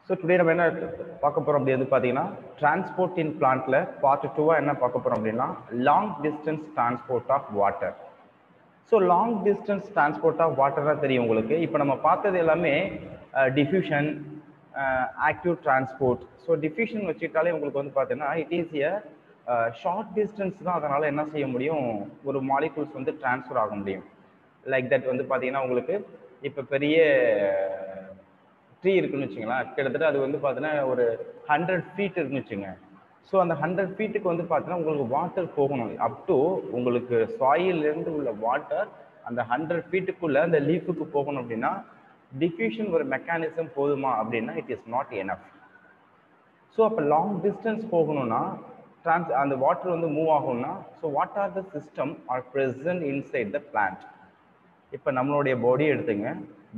So today நம்ம என்ன பார்க்க போகிறோம் அப்படி வந்து பார்த்தீங்கன்னா டிரான்ஸ்போர்ட் இன் பிளான்ட்ல பார்ட் 2 என்ன பார்க்க போகிறோம் அப்படின்னா long distance transport of water. So long distance transport of water தான் தெரியும் உங்களுக்கு. இப்போ நம்ம பார்த்தது எல்லாமே diffusion, active transport. So diffusion வச்சுட்டாலே உங்களுக்கு வந்து பார்த்தீங்கன்னா it is a short distance தான். அதனால் என்ன செய்ய முடியும், ஒரு மாலிகூல்ஸ் வந்து டிரான்ஸ்ஃபர் ஆக முடியும். லைக் தட் வந்து பார்த்தீங்கன்னா உங்களுக்கு இப்போ பெரிய ட்ரீ இருக்குன்னு வச்சுங்களேன், கிட்டத்தட்ட அது வந்து பார்த்தீங்கன்னா ஒரு 100 ஃபீட் இருக்குன்னு வச்சுங்க. ஸோ அந்த 100 ஃபீட்டுக்கு வந்து பார்த்தீங்கன்னா உங்களுக்கு வாட்டர் போகணும். அப் டு உங்களுக்கு சாயிலிருந்து உள்ள வாட்டர் அந்த 100 ஃபீட்டுக்குள்ள அந்த லீஃபுக்கு போகணும் அப்படின்னா டிஃப்யூஷன் ஒரு மெக்கானிசம் போதுமா அப்படின்னா it is not enough. So அப்போ லாங் டிஸ்டன்ஸ் போகணும்னா அந்த வாட்டர் வந்து மூவ் ஆகணும்னா so what are the system are present inside the plant. இப்போ நம்மளுடைய பாடி எடுத்துங்க,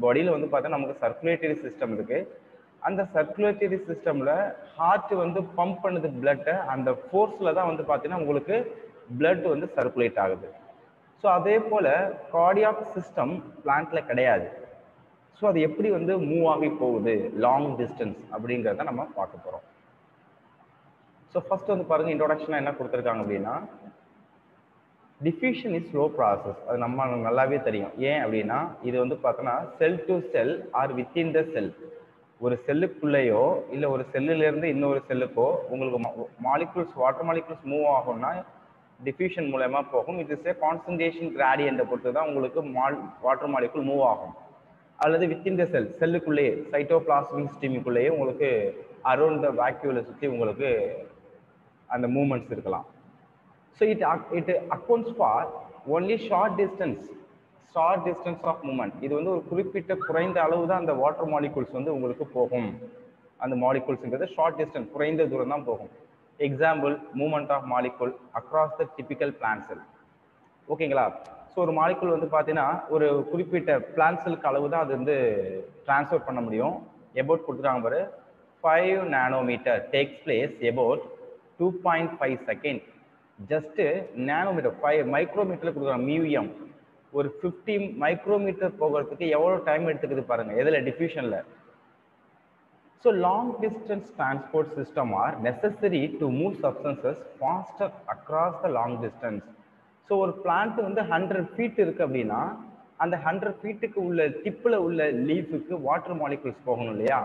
பாடியில் வந்து பார்த்தா நமக்கு சர்க்குலேட்டரி சிஸ்டம் இருக்குது. அந்த சர்க்குலேட்டரி சிஸ்டமில் ஹார்ட் வந்து பம்ப் பண்ணுது பிளட்டை, அந்த ஃபோர்ஸில் தான் வந்து பார்த்தீங்கன்னா உங்களுக்கு பிளட் வந்து சர்க்குலேட் ஆகுது. ஸோ அதே போல் கார்டியாக் சிஸ்டம் பிளான்ட்டில் கிடையாது. ஸோ அது எப்படி வந்து மூவ் ஆகி போகுது லாங் டிஸ்டன்ஸ் அப்படிங்கிறத நம்ம பார்க்க போகிறோம். ஸோ ஃபர்ஸ்ட் வந்து பாருங்கள், இன்ட்ரோடக்ஷனாக என்ன கொடுத்துருக்காங்க அப்படின்னா டிஃப்யூஷன் இஸ் ஸ்லோ ப்ராசஸ். அது நம்ம நல்லாவே தெரியும். ஏன் அப்படின்னா இது வந்து பார்த்தோன்னா cell to cell or within the cell, ஒரு செல்லுக்குள்ளேயோ இல்லை ஒரு செல்லுலேருந்து இன்னொரு செல்லுக்கோ உங்களுக்கு மாலிகூல்ஸ் வாட்டர் மாலிகூல்ஸ் மூவ் ஆகும்னா டிஃப்யூஷன் மூலமா போகும். இட் இஸ் ஏ கான்சன்ட்ரேஷன் கிராடியன்ட்டை பொறுத்து தான் உங்களுக்கு வாட்டர் மாலிகூல் மூவ் ஆகும். அல்லது வித்தின் த செல், செல்லுக்குள்ளேயே சைட்டோபிளாஸ்மிக் ஸ்டிமுக்குள்ளேயே உங்களுக்கு அரௌண்ட் த வேக்யூலை சுற்றி உங்களுக்கு அந்த மூமெண்ட்ஸ் இருக்கலாம். So it accounts for only short distance of movement. இது வந்து ஒரு குறிப்பிட்ட குறைந்த அளவு தான் அந்த வாட்டர் மாலிகூல்ஸ் வந்து உங்களுக்கு போகும். அந்த மாலிகூல்ஸ்ங்கிறது ஷார்ட் டிஸ்டன்ஸ், குறைந்த தூரம் தான் போகும். Example movement of molecule across the typical plant cell. ஓகேங்களா? ஸோ ஒரு மாலிகூல் வந்து பார்த்தீங்கன்னா ஒரு குறிப்பிட்ட பிளான்ட் செல்க்கு அளவு தான் அது வந்து டிரான்ஸ்ஃபர் பண்ண முடியும். எபவுட் கொடுத்துருக்காங்க பாரு, 5 nanometre takes place about 2.5 second. Just nanometre 5 micrometre கொடுக்குறாங்க மியூஎம். ஒரு 50 மைக்ரோமீட்டர் போகிறதுக்கு எவ்வளோ டைம் எடுத்துக்குது பாருங்க, எதில் டிஃப்யூஷனில். So long distance transport system are necessary to move substances faster across the long distance. So ஒரு பிளான்ட் வந்து 100 ஃபீட் இருக்குது அப்படின்னா அந்த 100 ஃபீட்டுக்கு உள்ள டிப்பில் உள்ள லீஃபுக்கு வாட்டர் மாலிகூல்ஸ் போகணும் இல்லையா?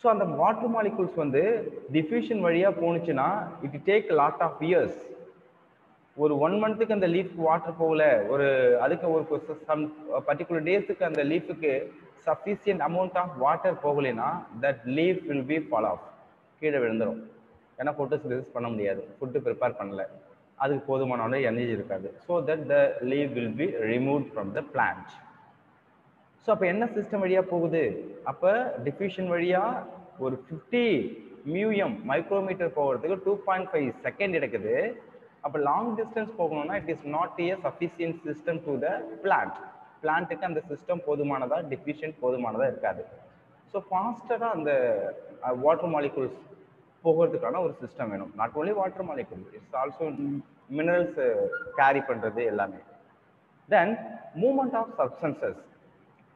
ஸோ அந்த வாட்டர் மாலிகூல்ஸ் வந்து டிஃப்யூஷன் வழியாக போணுச்சுன்னா it take lot of years. ஒரு 1 மந்த்துக்கு அந்த லீஃப்க்கு வாட்டர் போகல, ஒரு அதுக்கு ஒரு சம் பர்டிகுலர் டேஸுக்கு அந்த லீஃபுக்கு சஃபிஷியன்ட் அமௌண்ட் ஆஃப் வாட்டர் போகலைன்னா that leaf will be fall off, கீழே விழுந்துடும். ஏன்னா ஃபோட்டோசிந்தசிஸ் பண்ண முடியாது, ஃபுட்டு ப்ரிப்பேர் பண்ணல, அதுக்கு போதுமான எனர்ஜி இருக்காது. So that the leaf will be remove from the plant. So அப்போ என்ன சிஸ்டம் வழியாக போகுது? அப்போ டிஃப்யூஷன் வழியாக ஒரு 50 மியூஎம் மைக்ரோமீட்டர் போகிறதுக்கு 2.5 செகண்ட் எடுக்குது. அப்போ லாங் டிஸ்டன்ஸ் போகணும்னா it is not a sufficient system to the plant. பிளான்ட்டுக்கு அந்த சிஸ்டம் போதுமானதா, டிஃப்யூஷன் போதுமானதாக இருக்காது. ஸோ ஃபாஸ்டராக அந்த வாட்டர் மாலிகூல்ஸ் போகிறதுக்கான ஒரு சிஸ்டம் வேணும். Not only water molecule, it's also minerals carry பண்ணுறது எல்லாமே. Then movement of substances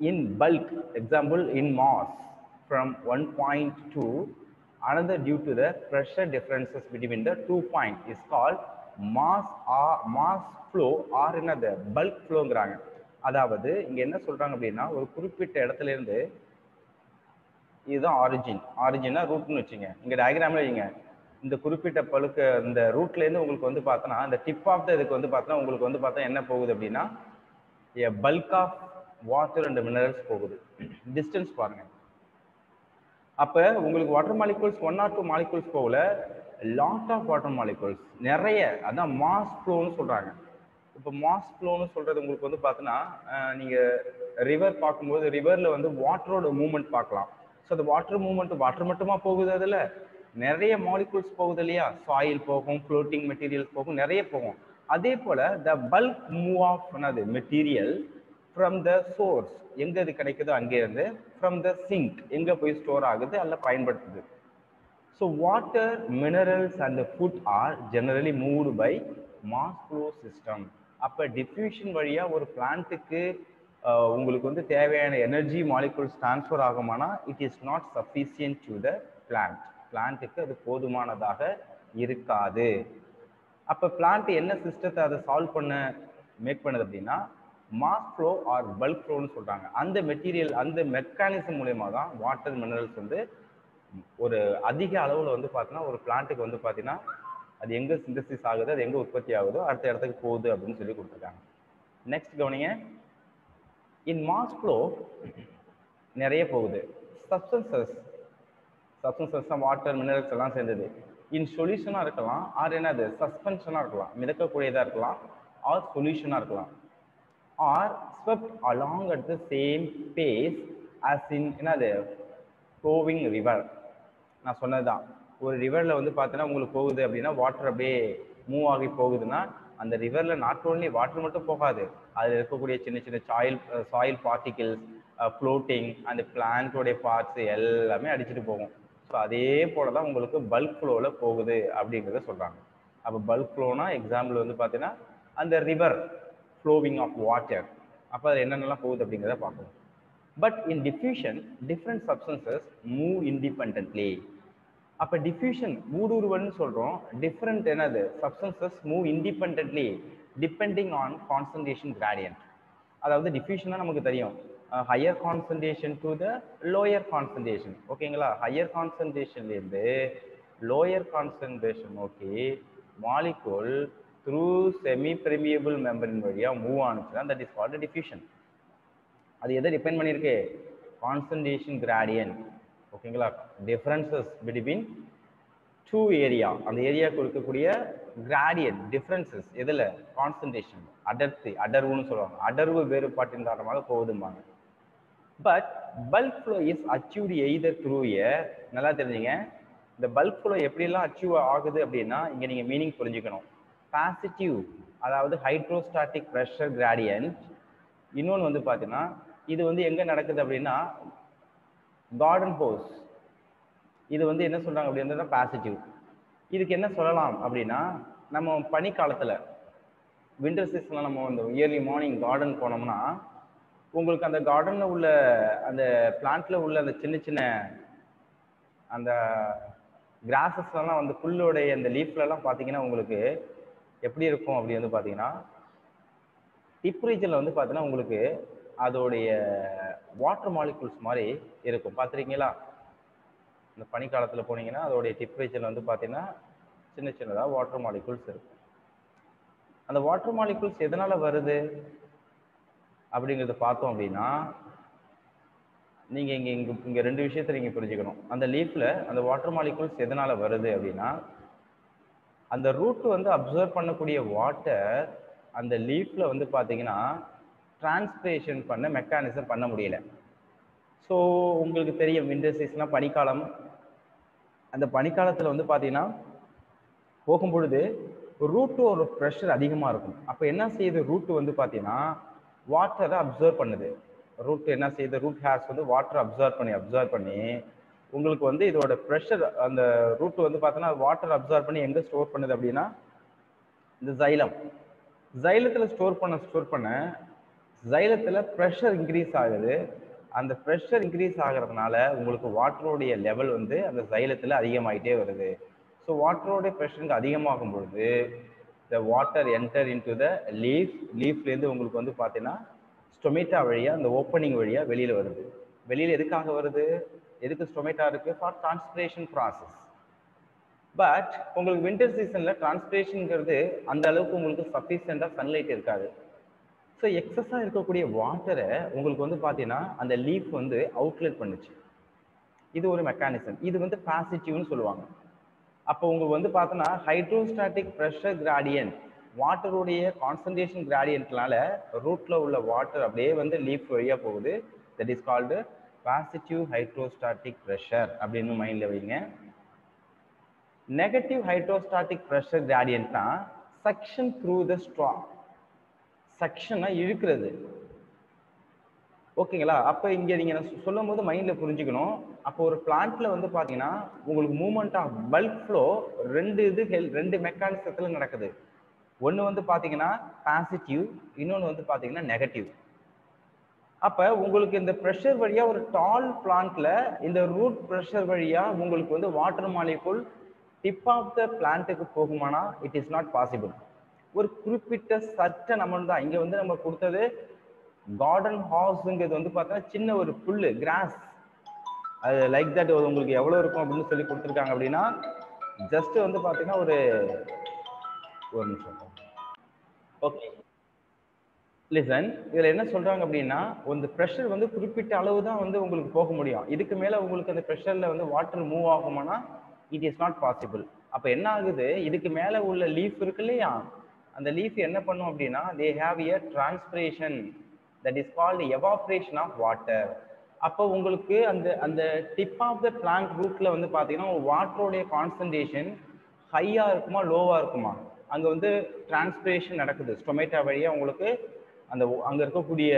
in bulk, example in mass from one point to another due to the pressure differences between the 2 points is called mass flow or another bulk flowங்கறாங்க. அதாவது இங்க என்ன சொல்றாங்க அப்படின்னா ஒரு குறிப்பிட்ட இடத்துல இருந்து, இதுதான் ஆரிஜினா ரூட்னு வச்சுங்க, இங்க டயக்ராம்ல வைங்க, இந்த குறிப்பிட்ட பழுக்க இந்த ரூட்ல இருந்து உங்களுக்கு வந்து பார்த்தோன்னா அந்த டிப் ஆஃப் த இதுக்கு வந்து பார்த்தா உங்களுக்கு வந்து பார்த்தா என்ன போகுது அப்படின்னா a bulk of water and minerals போகுது. டிஸ்டன்ஸ் பாருங்க. அப்போ உங்களுக்கு வாட்டர் மாலிகூல்ஸ் 1 or 2 மாலிகூல்ஸ் போகல, லாட் ஆஃப் வாட்டர் மாலிகூல்ஸ் நிறைய, அதான் மாஸ் ஃப்ளோன்னு சொல்கிறாங்க. இப்போ மாஸ் ஃப்ளோன்னு சொல்கிறது உங்களுக்கு வந்து பார்த்தீங்கன்னா நீங்கள் ரிவர் பார்க்கும்போது ரிவரில் வந்து வாட்டரோட மூவ்மெண்ட் பார்க்கலாம். ஸோ அந்த வாட்டர் மூவ்மெண்ட் வாட்டர் மட்டுமா போகுது, அதில் நிறைய மாலிகூல்ஸ் போகுது இல்லையா? சாயில் போகும், ஃப்ளோட்டிங் மெட்டீரியல்ஸ் போகும், நிறைய போகும். அதே போல் த பல்க் மூவ் ஆஃப் என்னது மெட்டீரியல் ஃப்ரம் த சோர்ஸ், எங்கே அது கிடைக்குதோ அங்கேருந்து, ஃப்ரம் த சிங்க் எங்கே போய் ஸ்டோர் ஆகுது அல்ல பயன்படுத்துது. So water, minerals and food are generally moved by mass flow system. அப்போ டிஃப்யூஷன் வழியாக ஒரு பிளான்ட்டுக்கு உங்களுக்கு வந்து தேவையான எனர்ஜி மாலிகுல்ஸ் டிரான்ஸ்ஃபர் ஆகுமானா it is not sufficient to the plant. பிளான்ட்டுக்கு அது போதுமானதாக இருக்காது. அப்போ பிளான்ட் என்ன சிஸ்டத்தை அதை சால்வ் பண்ண மேக் பண்ணுது அப்படின்னா மாஸ் ஃப்ளோ ஆர் பல்க் ஃப்ளோன்னு சொல்கிறாங்க. அந்த மெட்டீரியல் அந்த மெக்கானிசம் மூலயமா தான் வாட்டர் மினரல்ஸ் வந்து ஒரு அதிக அளவில் வந்து பார்த்தீங்கன்னா ஒரு பிளான்ட்டுக்கு வந்து பார்த்தீங்கன்னா அது எங்கே சிந்தசிஸ் ஆகுது, அது எங்கே உற்பத்தி ஆகுதோ அடுத்த இடத்துக்கு போகுது அப்படின்னு சொல்லி கொடுத்துருக்காங்க. நெக்ஸ்ட் கவனிங்க, இன் மாஸ் ஃப்ளோ நிறைய போகுது. சப்ஸ்டன்சஸ் வாட்டர் மினரல்ஸ் எல்லாம் சேர்ந்தது இன் சொல்யூஷனாக இருக்கலாம், ஆர் என்னது சஸ்பென்ஷனாக இருக்கலாம், மிதக்கக்கூடியதாக இருக்கலாம், ஆர் சொல்யூஷனாக இருக்கலாம், or swept along at the same pace as in என்னது ஃப்ளோவிங் ரிவர். நான் சொன்னதுதான், ஒரு ரிவரில் வந்து பார்த்தீங்கன்னா உங்களுக்கு போகுது அப்படின்னா வாட்டர் அப்படியே மூவ் ஆகி போகுதுன்னா அந்த ரிவரில் நாட் ஓன்லி வாட்டர் மட்டும் போகாது, அதில் இருக்கக்கூடிய சின்ன சின்ன சாயில் பார்ட்டிகிள்ஸ் ஃப்ளோட்டிங் அந்த பிளான்ட்டோடைய பார்ட்ஸ் எல்லாமே அடிச்சுட்டு போகும். ஸோ அதே போல தான் உங்களுக்கு பல்க் ஃப்ளோவில் போகுது அப்படிங்கிறத சொல்கிறாங்க. அப்போ பல்க் ஃப்ளோனா எக்ஸாம்பிள் வந்து பார்த்தீங்கன்னா அந்த ரிவர் ஃப்ளோவிங் ஆஃப் வாட்டர், அப்போ அது என்னென்னலாம் போகுது அப்படிங்கிறத பார்க்கணும். But in diffusion different substances move independently. அப்போ டிஃப்யூஷன் ஊடுருவல்னு சொல்கிறோம், டிஃப்ரெண்ட் என்னது substances move independently depending on concentration gradient. அதாவது டிஃப்யூஷனாக நமக்கு தெரியும் higher concentration to the lower concentration. ஓகேங்களா, ஹையர் கான்சன்ட்ரேஷன்லேருந்து லோயர் கான்சன்ட்ரேஷன் நோக்கி molecule through semi permeable membrane வழியாக மூவ் ஆனிச்சுன்னா தட் இஸ் கால்ட் டிஃப்யூஷன். அது எதை டிபெண்ட் பண்ணியிருக்கு, கான்சன்ட்ரேஷன் கிராடியன்ட். ஓகேங்களா, டிஃப்ரென்சஸ் பிட்வீன் டூ ஏரியா, அந்த ஏரியாவுக்கு இருக்கக்கூடிய கிராடியன்ட் டிஃப்ரென்சஸ் எதில் கான்சன்ட்ரேஷன் அடர்த்தி அடர்வுன்னு சொல்லுவாங்க, அடர்வு வேறுபாட்டின் காரணமாக போகுதும்பாங்க. But bulk flow is achieved either through a, நல்லா தெரிஞ்சுங்க, இந்த பல்க் ஃப்ளோ எப்படிலாம் அச்சீவ் ஆகுது அப்படின்னா இங்கே நீங்கள் மீனிங் புரிஞ்சுக்கணும். பாசிட்டிவ் அதாவது ஹைட்ரோஸ்டாட்டிக் ப்ரெஷர் கிராடியன்ட், இன்னொன்று வந்து பார்த்தீங்கன்னா இது வந்து எங்கே நடக்குது அப்படின்னா கார்டன் ஹோஸ், இது வந்து என்ன சொல்கிறாங்க அப்படின்னா பாசிட்டிவ். இதுக்கு என்ன சொல்லலாம் அப்படின்னா நம்ம பனிக்காலத்தில் வின்டர் சீசனில் நம்ம இந்த இயர்லி மார்னிங் கார்டன் போனோம்னா உங்களுக்கு அந்த கார்டனில் உள்ள அந்த பிளான்ட்டில் உள்ள அந்த சின்ன சின்ன அந்த கிராஸஸ்லாம் வந்து புல்லுடைய அந்த லீஃப்லலாம் பார்த்தீங்கன்னா உங்களுக்கு எப்படி இருக்கும் அப்படி வந்து பார்த்தீங்கன்னா டிப் ரீஜனில் வந்து பார்த்தீங்கன்னா உங்களுக்கு அதோடைய வாட்டர் மாலிகூல்ஸ் மாதிரி இருக்கும். பார்த்துருக்கீங்களா, இந்த பனிக்காலத்தில் போனீங்கன்னா அதோடைய டிப் ரீஜனில் வந்து பார்த்தீங்கன்னா சின்ன சின்னதாக வாட்டர் மாலிகூல்ஸ் இருக்கும். அந்த வாட்டர் மாலிகூல்ஸ் எதனால் வருது அப்படிங்கிறத பார்த்தோம் அப்படின்னா நீங்கள் இங்கே ரெண்டு விஷயத்தை நீங்கள் புரிஞ்சுக்கணும். அந்த லீஃபில் அந்த வாட்டர் மாலிகூல்ஸ் எதனால் வருது அப்படின்னா அந்த ரூட் வந்து அப்சர்வ் பண்ணக்கூடிய வாட்டர் அந்த லீஃபில் வந்து பார்த்தீங்கன்னா டிரான்ஸ்பிரேஷன் பண்ண மெக்கானிசம் பண்ண முடியல. ஸோ உங்களுக்கு தெரியும் வின்டர் சீசனாக பனிக்காலம், அந்த பனிக்காலத்தில் வந்து பார்த்தீங்கன்னா போகும்பொழுது ரூட்டு ஒரு ப்ரெஷர் அதிகமாக இருக்கும். அப்போ என்ன செய்யுது, ரூட்டு வந்து பார்த்தீங்கன்னா வாட்டரை அப்சர்வ் பண்ணுது. ரூட் என்ன செய்யுது, ரூட் ஹேர்ஸ் வந்து வாட்டரை அப்சர்வ் பண்ணி உங்களுக்கு வந்து இதோட ப்ரெஷர் அந்த ரூட் வந்து பார்த்தீங்கன்னா வாட்டர் அப்சர்வ் பண்ணி எங்கே ஸ்டோர் பண்ணுது அப்படின்னா இந்த ஜைலத்தில் ஸ்டோர் பண்ண ஜைலத்தில் ப்ரெஷர் இன்க்ரீஸ் ஆகுது. அந்த ப்ரெஷர் இன்க்ரீஸ் ஆகிறதுனால உங்களுக்கு வாட்டரோடைய லெவல் வந்து அந்த ஜைலத்தில் அதிகமாகிட்டே வருது. ஸோ வாட்டரோடைய ப்ரெஷருக்கு அதிகமாகும் பொழுது the water enter into the லீஃப்லேருந்து உங்களுக்கு வந்து பார்த்தீங்கன்னா ஸ்டொமேட்டா வழியாக அந்த ஓப்பனிங் வழியாக வெளியில் வருது. வெளியில் எதுக்காக வருது, எதுக்கு ஸ்டொமேட்டா இருக்குது, ஃபார் டிரான்ஸ்பிரேஷன் ப்ராசஸ். பட் உங்களுக்கு வின்டர் சீசனில் டிரான்ஸ்பிரேஷனுங்கிறது அந்த அளவுக்கு உங்களுக்கு சஃபிஷியண்டாக சன்லைட் இருக்காது. ஸோ எக்ஸஸாக இருக்கக்கூடிய வாட்டரை உங்களுக்கு வந்து பார்த்தீங்கன்னா அந்த லீஃப் வந்து அவுட்லெட் பண்ணுச்சு. இது ஒரு மெக்கானிசம், இது வந்து பாசிட்டிவ்னு சொல்லுவாங்க. அப்போ உங்களுக்கு வந்து பார்த்தோன்னா ஹைட்ரோஸ்டாட்டிக் ப்ரெஷர் கிராடியன்ட், வாட்டருடைய கான்சன்ட்ரேஷன் கிராடியன்ட்னால ரூட்டில் உள்ள வாட்டர் அப்படியே வந்து லீஃப் வழியாக போகுது. That is called positive hydrostatic pressure அப்படின்னு மைண்டில் வைங்க. நெகட்டிவ் ஹைட்ரோஸ்டாட்டிக் ப்ரெஷர் கிராடியன்ட்னா சக்ஷன் த்ரூ த ஸ்ட்ரா, சக்ஷனை இழுக்கிறது. ஓகேங்களா, அப்போ இங்கே நீங்கள் சொல்லும் போது மைண்டில் புரிஞ்சுக்கணும். அப்போ ஒரு பிளான்ட்ல வந்து பார்த்தீங்கன்னா உங்களுக்கு மூவ்மெண்ட் ஆஃப் பல்க் ஃப்ளோ ரெண்டு மெக்கானிசத்தில் நடக்குது. ஒன்று வந்து பார்த்தீங்கன்னா பாசிட்டிவ், இன்னொன்று வந்து பார்த்தீங்கன்னா நெகட்டிவ். அப்ப உங்களுக்கு இந்த ப்ரெஷர் வழியா ஒரு டால் பிளான்ட்ல இந்த ரூட் ப்ரெஷர் வழியா உங்களுக்கு வந்து water molecule tip of the பிளான்ட்டுக்கு போகுமானா இட் இஸ் நாட் பாசிபிள். ஒரு குறிப்பிட்ட சர்டன் அமௌண்ட் தான். இங்க வந்து நம்ம கொடுத்தது கார்டன் ஹார்ஸ்ங்கிறது வந்து பார்த்தீங்கன்னா சின்ன ஒரு புல்லு கிராஸ், அது லைக் தட் உங்களுக்கு எவ்வளவு இருக்கும் அப்படின்னு சொல்லி கொடுத்துருக்காங்க அப்படின்னா ஜஸ்ட் வந்து பார்த்தீங்கன்னா ஒரு நிமிஷம். ஓகே லிசன், இதுல என்ன சொல்றாங்க அப்படின்னா இந்த ப்ரெஷர் வந்து குறிப்பிட்ட அளவு தான் வந்து உங்களுக்கு போக முடியும். இதுக்கு மேல உங்களுக்கு அந்த ப்ரெஷர்ல வந்து வாட்டர் மூவ் ஆகுமானா இட் இஸ் நாட் பாசிபிள். அப்ப என்ன ஆகுது, இதுக்கு மேல உள்ள லீஃப் இருக்கு இல்லையா, அந்த லீஃப் என்ன பண்ணும் அப்படின்னா they have a transpiration that is called evaporation of water. அப்போ உங்களுக்கு அந்த அந்த டிப் ஆஃப் த பிளான்ட் ரூட்ல வந்து பாத்தீங்கன்னா வாட்டருடைய கான்சன்ட்ரேஷன் ஹையா இருக்குமா லோவா இருக்குமா, அங்க வந்து டிரான்ஸ்பிரேஷன் நடக்குது ஸ்டொமேட்டா வழியா. உங்களுக்கு அந்த அங்க இருக்கக்கூடிய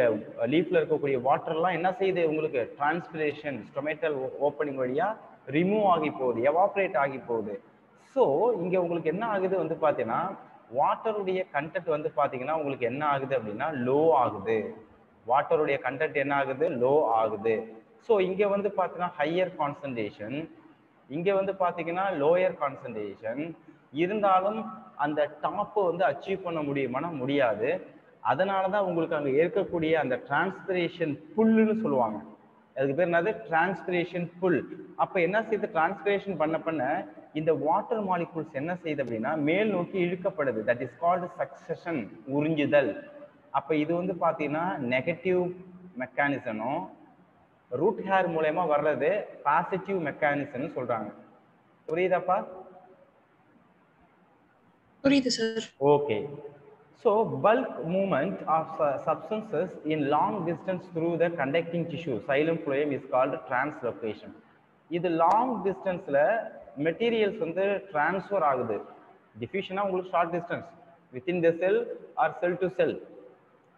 லீஃப்ல இருக்கக்கூடிய வாட்டர் எல்லாம் என்ன செய்யுது, உங்களுக்கு டிரான்ஸ்பிரேஷன் ஸ்டொமேட்டல் ஓப்பனிங் வழியா ரிமூவ் ஆகி போகுது, எவாப்ரேட் ஆகி போகுது. ஸோ இங்க உங்களுக்கு என்ன ஆகுது வந்து பாத்தீங்கன்னா வாட்டருடைய கண்டென்ட் வந்து பாத்தீங்கன்னா உங்களுக்கு என்ன ஆகுது அப்படின்னா லோ ஆகுது. வாட்டருடைய கண்டென்ட் என்ன ஆகுது, லோ ஆகுது. ஸோ இங்க வந்து பாத்தீங்கன்னா ஹையர் கான்சன்ட்ரேஷன், இங்க வந்து பாத்தீங்கன்னா லோயர் கான்சன்ட்ரேஷன் இருந்தாலும் அந்த டாப்பை வந்து அச்சீவ் பண்ண முடியுமானா முடியாது. அதனாலதான் உங்களுக்கு அங்க இருக்கக்கூடிய அந்த டிரான்ஸ்பிரேஷன் புல்லுன்னு சொல்லுவாங்க. அதுக்கு பேர் என்னது, டிரான்ஸ்பிரேஷன் புல். அப்ப என்ன செய்யுது, டிரான்ஸ்பிரேஷன் பண்ண பண்ண இந்த வாட்டர் மாலிகூல்ஸ் என்ன செய்யுது அப்படின்னா மேல் நோக்கி இழுக்கப்படுது. தட் இஸ் கால்டு சக்சஷன், உறிஞ்சுதல். அப்ப இது வந்து பாத்தீங்கன்னா நெகட்டிவ் மெக்கானிசமும் ரூட் ஹேர் மூலமா வர்றது பாசிட்டிவ் மெக்கானிசம் சொல்றாங்க. புரியுதாப்பா? புரியுது sir. Okay. So bulk movement of substances in long distance through the conducting tissue xylem phloem is called translocation. இது long distanceல materials வந்து transfer ஆகுது. diffusionனா உங்களுக்கு short distance within the cell or cell to cell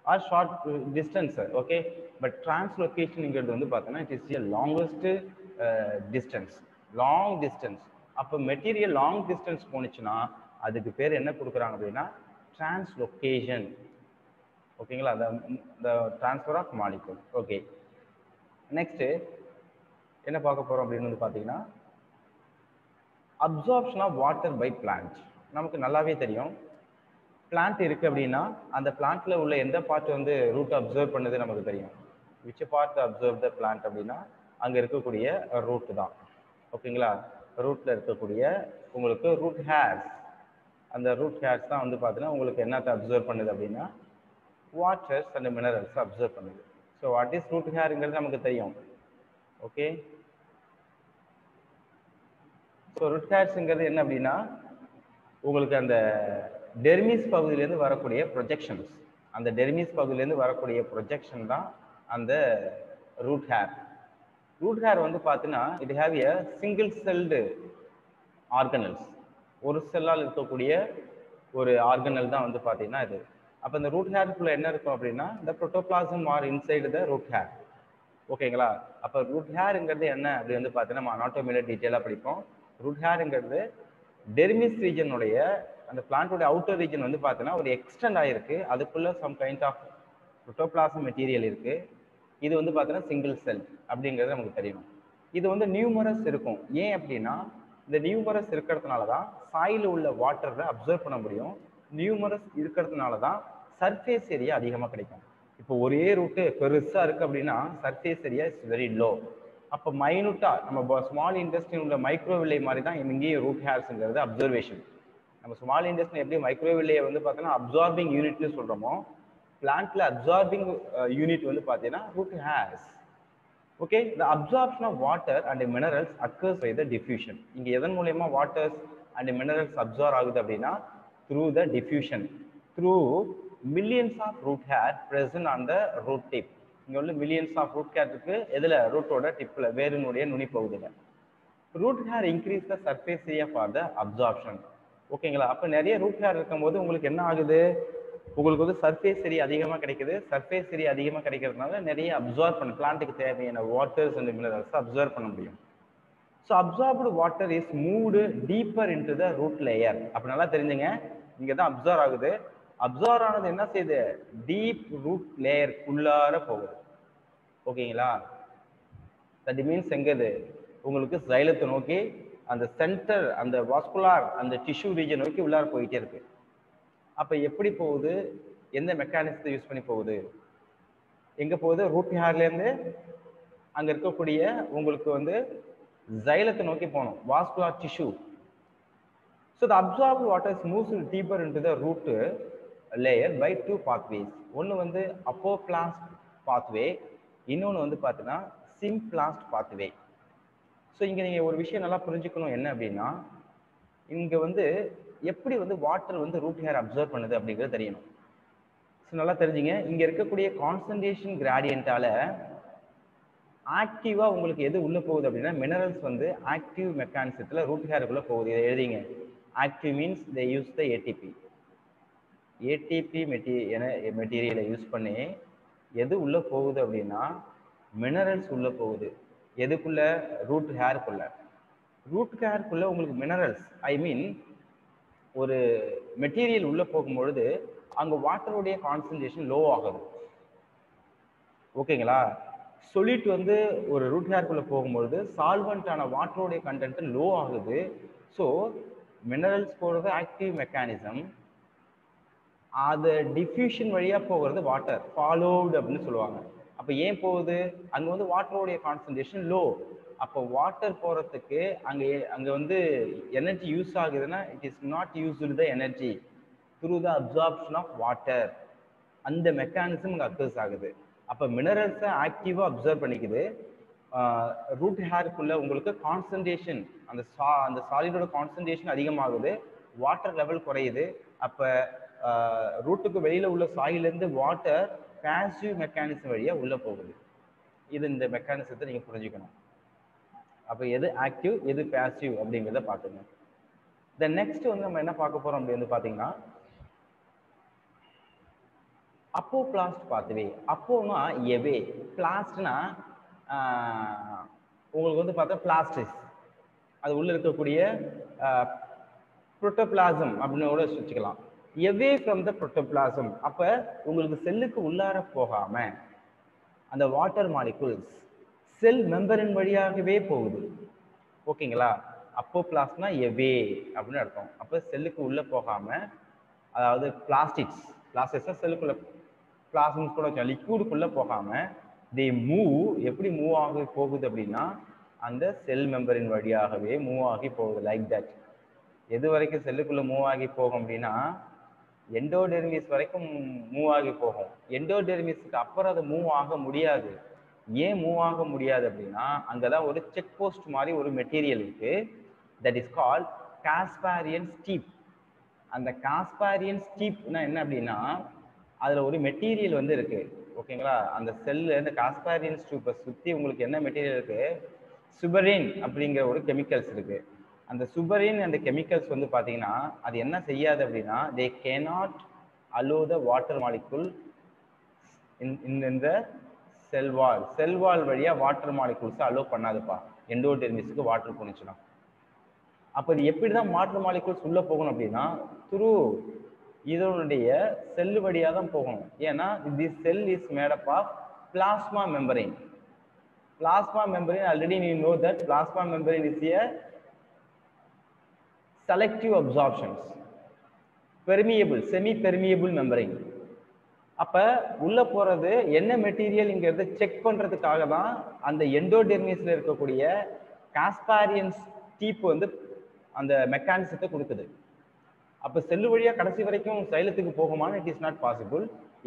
or short distance, okay, but translocation இங்கிறது வந்து பார்த்தோன்னா it is the longest distance, long distance. அப்போ material long distance போனுச்சுன்னா அதுக்கு பேர் என்ன கொடுக்குறாங்க அப்படின்னா டிரான்ஸ்லோகேஷன். ஓகேங்களா, the transfer of molecule. Okay, next என்ன பார்க்க போறோம் அப்படின்னு வந்து பார்த்தீங்கன்னா absorption of water by plant. நமக்கு நல்லாவே தெரியும் பிளான்ட் இருக்கு அப்படின்னா அந்த பிளான்ட்ல உள்ள எந்த பார்ட் வந்து ரூட் அப்சர்வ் பண்ணுது நமக்கு தெரியும். Which part observe the plant அப்படின்னா அங்க இருக்கக்கூடிய ரூட் தான். ஓகேங்களா, ரூட்ல இருக்கக்கூடிய உங்களுக்கு ரூட் ஹேர்ஸ், அந்த ரூட் ஹேர்ஸ் தான் வந்து பார்த்தீங்கன்னா உங்களுக்கு என்னத்தை அப்சர்வ் பண்ணுது அப்படின்னா வாட்டர்ஸ் அண்ட் மினரல்ஸ் அப்சர்வ் பண்ணுது. ஸோ வாட் இஸ் ரூட் ஹேருங்கிறது நமக்கு தெரியும். ஓகே, ஸோ ரூட் ஹேர்ஸுங்கிறது என்ன அப்படின்னா உங்களுக்கு அந்த டெர்மிஸ் பகுதியிலேருந்து வரக்கூடிய ப்ரொஜெக்ஷன்ஸ், அந்த டெர்மிஸ் பகுதியிலேருந்து வரக்கூடிய ப்ரொஜெக்ஷன் தான் அந்த ரூட் ஹேர். ரூட் ஹேர் வந்து பார்த்தீங்கன்னா it have a single celled organelles, ஒரு செல்லால் இருக்கக்கூடிய ஒரு ஆர்கனல் தான் வந்து பார்த்தீங்கன்னா இது. அப்போ இந்த ரூட் ஹேருக்குள்ள என்ன இருக்கும் அப்படின்னா இந்த protoplasm or inside the root hair. ஓகேங்களா, அப்போ ரூட் ஹேருங்கிறது என்ன அப்படி வந்து பார்த்தீங்கன்னா நம்ம அனாட்டோமியில டீட்டெயிலாக படிப்போம். ரூட் ஹேருங்கிறது டெர்மிஸ் ரீஜனுடைய அந்த பிளான்டோட அவுட்டர் ரீஜன் வந்து பார்த்தீங்கன்னா ஒரு எக்ஸ்டெண்ட் ஆகிருக்கு, அதுக்குள்ள some kind of protoplasm material இருக்கு. இது வந்து பார்த்தீங்கன்னா சிங்கிள் செல் அப்படிங்கிறது நமக்கு தெரியணும். இது வந்து நியூமரஸ் இருக்கும். ஏன் அப்படின்னா இந்த நியூமரஸ் இருக்கிறதுனால தான் சாயில் உள்ள வாட்டரை அப்சர்வ் பண்ண முடியும். நியூமரஸ் இருக்கிறதுனால தான் சர்ஃபேஸ் ஏரியா அதிகமாக கிடைக்கும். இப்போ ஒரே ரூட்டு பெருசா இருக்கு அப்படின்னா surface area is very low. அப்போ மைனூட்டா நம்ம ஸ்மால் இண்டஸ்ட்ரியில் உள்ள மைக்ரோவில்லை மாதிரி தான் இங்கேயும் ரூட் ஹேர்ஸுங்கிறது அப்சர்வேஷன். நம்ம ஸ்மால் இண்டஸ்ட்ரி எப்படி மைக்ரோவில்லையை வந்து பார்த்தோன்னா அப்சார்பிங் யூனிட்னு சொல்கிறோமோ, பிளான்ட்ல அப்சார்பிங் யூனிட் வந்து பார்த்தீங்கன்னா root hairs. Okay, the absorption of water and minerals occurs by the diffusion. இங்க எதன் மூலமா waters and minerals absorb ஆகுது அப்படின்னா through the diffusion, through millions of root hair present on the root tip. இங்க உள்ள millions of root hair இருக்கு எதுல, ரூட்டோட டிப்ல, வேரினுடைய நுனி பகுதியில. root hair increase the surface area for the absorption. ஓகேங்களா, அப்ப நிறைய ரூட் ஹேர் இருக்கும்போது உங்களுக்கு என்ன ஆகுது, உங்களுக்கு வந்து சர்ஃபேஸ் ஏரியா அதிகமாக கிடைக்குது. சர்ஃபேஸ் ஏரியா அதிகமாக கிடைக்கிறதுனால நிறைய அப்சார்ப் பண்ண பிளான்ட்டுக்கு தேவையான வாட்டர்ஸ் அண்ட் மினரல்ஸ் அப்சார்ப் பண்ண முடியும். So absorbed water is moved deeper into the root layer. அப்படி நல்லா தெரிஞ்சுங்க, இங்கே தான் அப்சார்வ் ஆகுது. அப்சார்வ் ஆனது என்ன செய்யுது, டீப் ரூட் லேயர் உள்ளார போகுது. ஓகேங்களா? தட் மீன்ஸ் எங்கது உங்களுக்கு சைலத்தை நோக்கி அந்த சென்டர், அந்த வாஸ்குலார், அந்த டிஷ்யூ ரீஜன் நோக்கி உள்ளார போயிட்டே இருக்கு. அப்ப எப்படி போகுது? எந்த மெக்கானிசத்தை யூஸ் பண்ணி போகுது? எங்க போகுது? ரூட் ஹேர்ல இருந்து அங்க இருக்கக்கூடிய உங்களுக்கு வந்து xylத்தை நோக்கி போகணும், vascular tissue. So the absorbed water moves deeper into the root layer by two pathways. ஒன்னு வந்து apoplasm pathway, இன்னொன்னு வந்து பார்த்தீங்கன்னா symplast pathway. ஸோ இங்க நீங்க ஒரு விஷயம் நல்லா புரிஞ்சுக்கணும், என்ன அப்படின்னா இங்க வந்து எப்படி வந்து வாட்டர் வந்து ரூட் ஹேர் அப்சர்வ் பண்ணுது அப்படிங்கிறது தெரியணும். ஸோ நல்லா தெரிஞ்சுங்க, இங்க இருக்கக்கூடிய கான்சன்ட்ரேஷன் கிராடியன்ட்டால ஆக்டிவா உங்களுக்கு எது உள்ள போகுது அப்படின்னா மினரல்ஸ் வந்து ஆக்டிவ் மெக்கானிசத்துல ரூட் ஹேருக்குள்ள போகுது. இதை எழுதிங்க. Active means they use the ATP மெட்டீரியலை யூஸ் பண்ணி எது உள்ள போகுது அப்படின்னா மினரல்ஸ் உள்ள போகுது. எதுக்குள்ள? ரூட் ஹேருக்குள்ள. ரூட் ஹேருக்குள்ள உங்களுக்கு மினரல்ஸ், ஐ மீன் ஒரு மெட்டீரியல் உள்ள போகும்பொழுது அங்க வாட்டருடைய கான்சன்ட்ரேஷன் லோ ஆகுது. ஓகேங்களா? சொல்லிட்டு வந்து ஒரு ரூட் ஹேருக்குள்ள போகும்பொழுது சால்வெண்டான வாட்டருடைய கண்டென்ட் லோ ஆகுது. ஸோ மினரல்ஸ் போகிறது ஆக்டிவ் மெக்கானிசம், அது டிஃப்யூஷன் வழியா போகிறது வாட்டர் ஃபாலோவ்டு அப்படின்னு சொல்லுவாங்க. அப்போ ஏன் போகுது? அங்கே வந்து வாட்டருடைய கான்சன்ட்ரேஷன் லோ. அப்போ வாட்டர் போகிறதுக்கு அங்கே வந்து எனர்ஜி யூஸ் ஆகுதுன்னா it is not used the energy through the absorption of water. அந்த மெக்கானிசம் இங்கே அக்கர்ஸ் ஆகுது. அப்போ மினரல்ஸை ஆக்டிவாக அப்சர்வ் பண்ணிக்குது. ரூட் ஹேருக்குள்ள உங்களுக்கு கான்சன்ட்ரேஷன், அந்த சாலிடோட கான்சன்ட்ரேஷன் அதிகமாகுது, வாட்டர் லெவல் குறையுது. அப்போ ரூட்டுக்கு வெளியில் உள்ள சாயிலேருந்து வாட்டர் பேசிவ் மெக்கானிசம் வழியாக உள்ளே போகுது. இது இந்த மெக்கானிசத்தை நீங்கள் புரிஞ்சுக்கணும். அப்போ எது ஆக்டிவ் எது பேசிவ் அப்படிங்கிறத பார்த்துங்க. தென் நெக்ஸ்ட் வந்து நம்ம என்ன பார்க்க போகிறோம் அப்படின்னு பார்த்தீங்கன்னா அப்போபிளாஸ்ட் பாத்வே. அப்போனா எவே, பிளாஸ்ட்னா உங்களுக்கு வந்து பார்த்தா பிளாஸ்டிஸ், அது உள்ள இருக்கக்கூடிய புரோட்டோபிளாசம் அப்படின்னு கூட வச்சுக்கலாம். எவே ஃப்ரம் த புரோட்டோபிளாசம். அப்போ உங்களுக்கு செல்லுக்கு உள்ளார போகாம அந்த வாட்டர் மாலிகுல்ஸ் செல் மெம்பரின் வழியாகவே போகுது. ஓகேங்களா? அப்போபிளாஸ்ட்னா எவே அப்படின்னு அர்த்தம். அப்போ செல்லுக்கு உள்ள போகாம, அதாவது பிளாஸ்டிக்ஸ் செல்லுக்குள்ள பிளாஸ்மஸ் கூட லிக்விடுக்குள்ள போகாம தே மூவ். எப்படி மூவ் ஆகி போகுது அப்படின்னா அந்த செல் மெம்பரின் வழியாகவே மூவ் ஆகி போகுது. Like that. எது வரைக்கும் செல்லுக்குள்ள மூவ் ஆகி போகும் அப்படின்னா எண்டோடெர்மிஸ் வரைக்கும் மூவ் ஆகி போகும். எண்டோடெர்மிஸ்க்கு அப்புறம் அது மூவ் ஆக முடியாது. ஏன் மூவ் ஆக முடியாது அப்படின்னா அங்கதான் ஒரு செக் போஸ்ட் மாதிரி ஒரு மெட்டீரியல் இருக்கு. That is called Casparian steep. அந்த காஸ்பாரியன் ஸ்டீப்னா என்ன அப்படின்னா அதுல ஒரு மெட்டீரியல் வந்து இருக்கு. ஓகேங்களா? அந்த செல்ல இந்த காஸ்பாரியன் ஸ்டீப்பை சுத்தி உங்களுக்கு என்ன மெட்டீரியல் இருக்கு? சுபரின் அப்படிங்கிற ஒரு கெமிக்கல்ஸ் இருக்கு. அந்த சுபரின் அந்த கெமிக்கல்ஸ் வந்து பாத்தீங்கன்னா அது என்ன செய்யாது அப்படின்னா they cannot allow the water molecule இந்த செல் வால் வழியா வாட்டர் மாலிகுல்ஸ் அலோ பண்ணாதுப்பா. எண்டோடெர்மிஸ்க்கு வாட்டர் போனுச்சுன்னா. அப்போ இது எப்படிதான் வாட்டர் மாலிகுல்ஸ் உள்ள போகணும் அப்படின்னா த்ரூ இதனுடைய செல் வழியா தான் போகணும். ஏன்னா this cell is made up of plasma membrane. Plasma membrane already you know that plasma membrane is a selective absorptions, permeable, semi permeable membrane. அப்ப உள்ள போறது என்ன மெட்டீரியல் இங்கிறத செக் பண்றதுக்காக தான் அந்த எண்டோடெர்மிஸ்ல இருக்கக்கூடிய காஸ்பாரியன் ஸ்டீப் வந்து அந்த மெக்கானிசத்தை கொடுக்குது. அப்ப செல்லு வழியா கடைசி வரைக்கும் சைலத்துக்கு போகுமான்னு இட் இஸ் நாட் பாசிபிள்.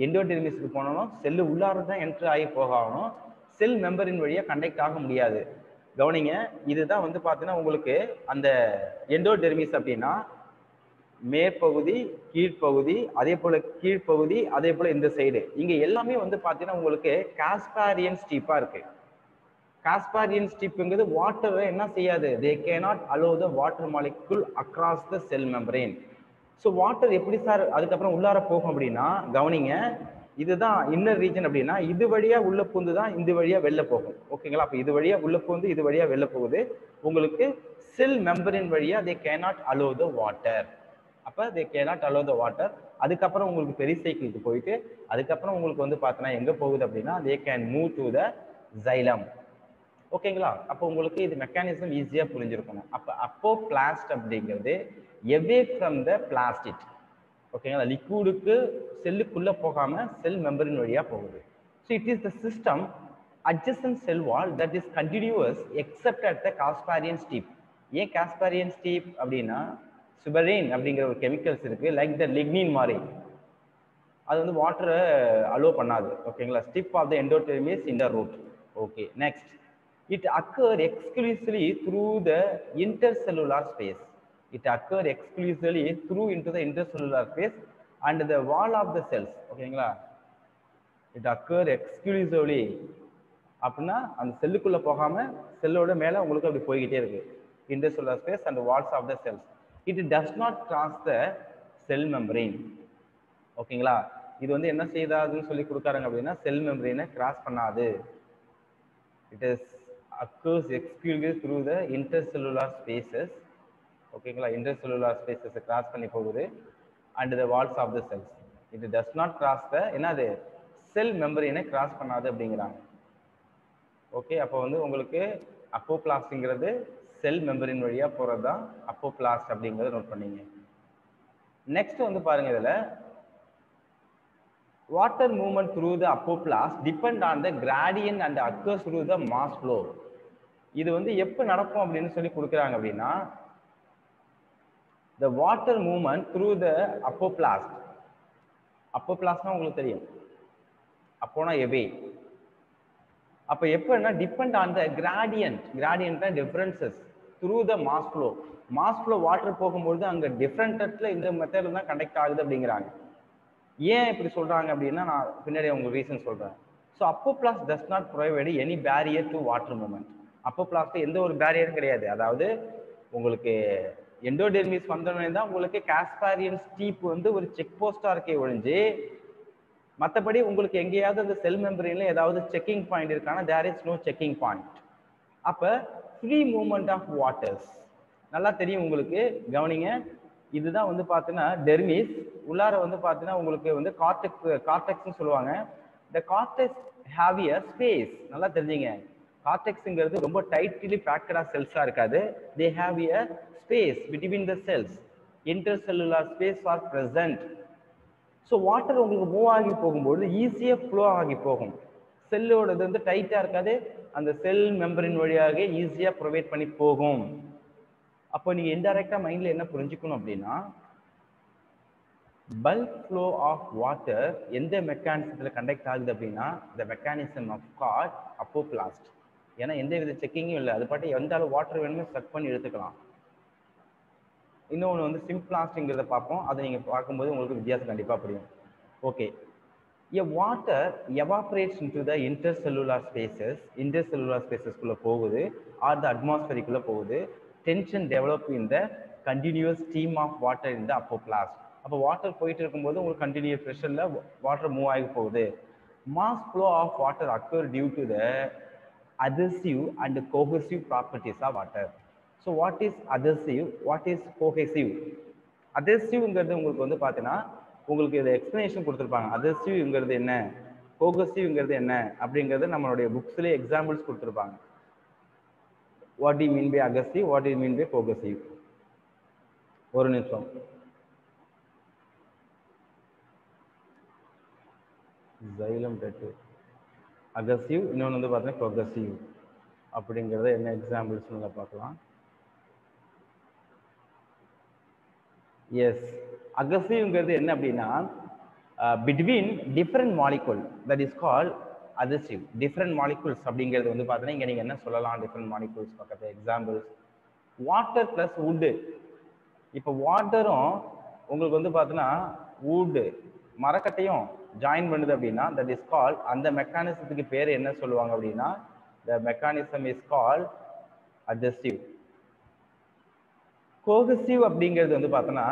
எண்டோடெர்மிஸ்க்கு போனோம் செல்லு உள்ளார தான் என்ட்ரு ஆகி போகணும். செல் மெம்பரின் வழியா கண்டக்ட் ஆக முடியாது. கவனிங்க, இதுதான் வந்து பார்த்தீங்கன்னா உங்களுக்கு அந்த எண்டோடெர்மிஸ் அப்படின்னா மேற்பகுதி, கீழ்ப்பகுதி, அதே போல கீழ்ப்பகுதி, அதே போல இந்த சைடு, இங்க எல்லாமே வந்து பார்த்தீங்கன்னா உங்களுக்கு காஸ்பாரியன் ஸ்டீப்பா இருக்கு. காஸ்பாரியன் ஸ்டீப்ங்கிறது வாட்டரை என்ன செய்யாது? They cannot allow the water molecule across the cell membrane. So water எப்படி சார் அதுக்கப்புறம் உள்ளார போகும் அப்படின்னா கவனிங்க, இதுதான் இன்னர் ரீஜன் அப்படின்னா இது வழியா உள்ள பூந்து தான் இந்த வழியா வெளில போகும். ஓகேங்களா? அப்போ இது வழியா உள்ள பூந்து இது வழியா வெளில போகுது. உங்களுக்கு செல் மெம்பரின் வழியா they cannot allow the water. அப்போ they cannot allow the water. அதுக்கப்புறம் உங்களுக்கு பெரிசைக்கிளுக்கு போயிட்டு அதுக்கப்புறம் உங்களுக்கு வந்து பார்த்தீங்கன்னா எங்கே போகுது அப்படின்னா they can move to the xylem. ஓகேங்களா? அப்போ உங்களுக்கு இது மெக்கானிசம் ஈஸியா புரிஞ்சிருக்கணும். அப்ப அப்போபிளாஸ்ட் அப்படிங்கிறது away from the plastic. ஓகேங்களா? லிக்விடுக்கு செல்லுக்குள்ள போகாம செல் மெம்பரின் வழியா போகுது. So it is the system adjacent cell wall that is continuous except at the Casparian steep. ஏன் Casparian steep அப்படின்னா சுபரேன் அப்படிங்கிற ஒரு கெமிக்கல்ஸ் இருக்கு, லைக் த லிக்னின் மாதிரி. அது வந்து வாட்டரை அலோ பண்ணாது. ஓகேங்களா? Strip of the endodermis in the root. Okay, next. It occur exclusively through the intercellular space. It occur exclusively through into the intercellular space and the wall of the cells. ஓகேங்களா? It occur exclusively அப்படின்னா அந்த செல்லுக்குள்ள போகாம செல்லோட மேல உங்களுக்கு அப்படி போய்கிட்டே இருக்கு. Intercellular space and the walls of the cells. It does not cross the cell membrane. ஓகேங்களா? இது வந்து என்ன செய்தாதுன்னு சொல்லி கொடுக்காருங்க அப்படின்னா செல் மெம்பரேனை கிராஸ் பண்ணாது. It is occurs exclusively through the intercellular spaces. ஓகேங்களா? intercellular spaces கிராஸ் பண்ணி போகுது and the walls of the cells. It does not cross the என்னது செல் மெம்பரேனை கிராஸ் பண்ணாது அப்படிங்கிறாங்க. ஓகே, அப்போ வந்து உங்களுக்கு அப்போபிளாஸ்ட்ங்கிறது செல் மெம்பரின் வழியா போறது தான் அப்போபிளாஸ்ட் அப்படிங்கறத நோட் பண்ணீங்க. நெக்ஸ்ட் வந்து பாருங்க, இதுல water movement through the apoplast depend on the gradient and occurs through the mass flow. இது வந்து எப்ப நடக்கும் அப்படின்னு சொல்லி கொடுக்குறாங்க அப்படின்னா the water movement through the apoplast. அப்போபிளாஸ்ட்னா உங்களுக்கு தெரியும், அப்போனா எவே. அப்ப எப்பன்னா டிபெண்ட் ஆன் த கிராடியன்ட். கிராடியன்ட்னா differences through the mass flow. Mass flow water போகும்போது அங்க டிஃபரெண்ட்ல இந்த மெத்தட்ல தான் கண்டக்ட் ஆகுது அப்படிங்கிறாங்க. ஏன் இப்படி சொல்றாங்க அப்படின்னா நான் பின்னாடி உங்களுக்கு ரீசன் சொல்றேன். So apoplast does not provide any barrier to water movement. Apoplast எந்த ஒரு பேரியரும் கிடையாது. அதாவது உங்களுக்கு எண்டோடெர்மிஸ் வந்தோடனே தான் உங்களுக்கு காஸ்பாரியன் ஸ்டீப் வந்து ஒரு செக் போஸ்டா இருக்கே ஒழிஞ்சு மற்றபடி உங்களுக்கு எங்கேயாவது அந்த செல் மெம்பரின்ல ஏதாவது செக்கிங் பாயிண்ட் இருக்கானா there is no checking point. அப்ப ஃப்ரீ மூவ்மெண்ட் ஆஃப் வாட்டர்ஸ் நல்லா தெரியும் உங்களுக்கு. கவனிங்க, இதுதான் வந்து பார்த்தீங்கன்னா டெர்மிஸ். உள்ளார வந்து பார்த்தீங்கன்னா உங்களுக்கு வந்து கார்டெக்ஸ்னு சொல்லுவாங்க. இந்த கார்டெக்ஸ் ஹேவ் எ ஸ்பேஸ். நல்லா தெரிஞ்சுங்க, கார்டெக்ஸ்ங்கிறது ரொம்ப டைட்லி பேக்கடா செல்ஸா இருக்காது. They have a space between the cells. Intercellular space are present. So water உங்களுக்கு மூவ் ஆகி போகும்போது ஈஸியாக ஃப்ளோ ஆகி போகும். செல்லோடது வந்து டைட்டாக இருக்காது, அந்த செல் மெம்பரின் வழியாக ஈஸியாக ப்ரொவைட் பண்ணி போகும். அப்போ நீங்கள் இன்டைரக்டாக மைண்டில் என்ன புரிஞ்சுக்கணும் அப்படின்னா பல்க் ஃப்ளோ ஆஃப் வாட்டர் எந்த மெக்கானிசத்தில் கண்டக்ட் ஆகுது அப்படின்னா the mechanism of called apoplast. ஏன்னா எந்த வித செக்கிங்கும் இல்லை, அது பாட்டு எந்த அளவு வாட்டர் வேணுமோ செக் பண்ணி எடுத்துக்கலாம். இன்னொன்று வந்து சிம்பிளாஸ்ட்ங்கிறத பார்ப்போம், அதை நீங்கள் பார்க்கும்போது உங்களுக்கு வித்தியாசம் கண்டிப்பாக புரியும். Okay, a water evaporates into the intercellular spaces. intercellular spacesக்குள்ள போகுது ஆர் த அட்மாஸ்பரிக்குள்ள போகுது. tension develop in the continuous stream of water in the apoplast. அப்போ வாட்டர் போயிட்டு இருக்கும்போது உங்களுக்கு கண்டினியூஸ் ப்ரெஷர்ல வாட்டர் மூவ் ஆகி போகுது. mass flow of water occur due to the adhesive and cohesive properties of water. So what is adhesive, what is cohesive? adhesiveங்கிறது உங்களுக்கு வந்து பார்த்தீங்கன்னா உங்களுக்கு இதை எக்ஸ்பிளனேஷன் கொடுத்துருப்பாங்க. adhesiveங்கிறது என்ன, cohesiveங்கிறது என்ன அப்படிங்கிறது நம்மளுடைய புக்ஸ்லேயே எக்ஸாம்பிள்ஸ் கொடுத்துருப்பாங்க. What you mean by adhesive, what you mean by cohesive. ஒரு நிமிஷம். xylem டெட்டு adhesive, இன்னொன்று வந்து பார்த்தீங்கன்னா cohesive அப்படிங்கிறத என்ன எக்ஸாம்பிள்ஸ் நல்லா பார்க்கலாம். எஸ், adhesiveங்கிறது என்ன அப்படின்னா between different molecule that is call adhesive. Different molecules அப்படிங்கிறது வந்து பார்த்தீங்கன்னா இங்கே நீங்கள் என்ன சொல்லலாம், டிஃப்ரெண்ட் மாலிகுல்ஸ் பக்கத்தில் எக்ஸாம்பிள்ஸ் வாட்டர் ப்ளஸ் வுட்டு. இப்போ வாட்டரும் உங்களுக்கு வந்து பார்த்தீங்கன்னா வுட்டு மரக்கட்டையும் ஜாயின் பண்ணுது அப்படின்னா தட் இஸ் கால், அந்த மெக்கானிசத்துக்கு பேர் என்ன சொல்லுவாங்க அப்படின்னா the mechanism is call adhesive. Cohesive அப்படிங்கிறது வந்து பார்த்தோன்னா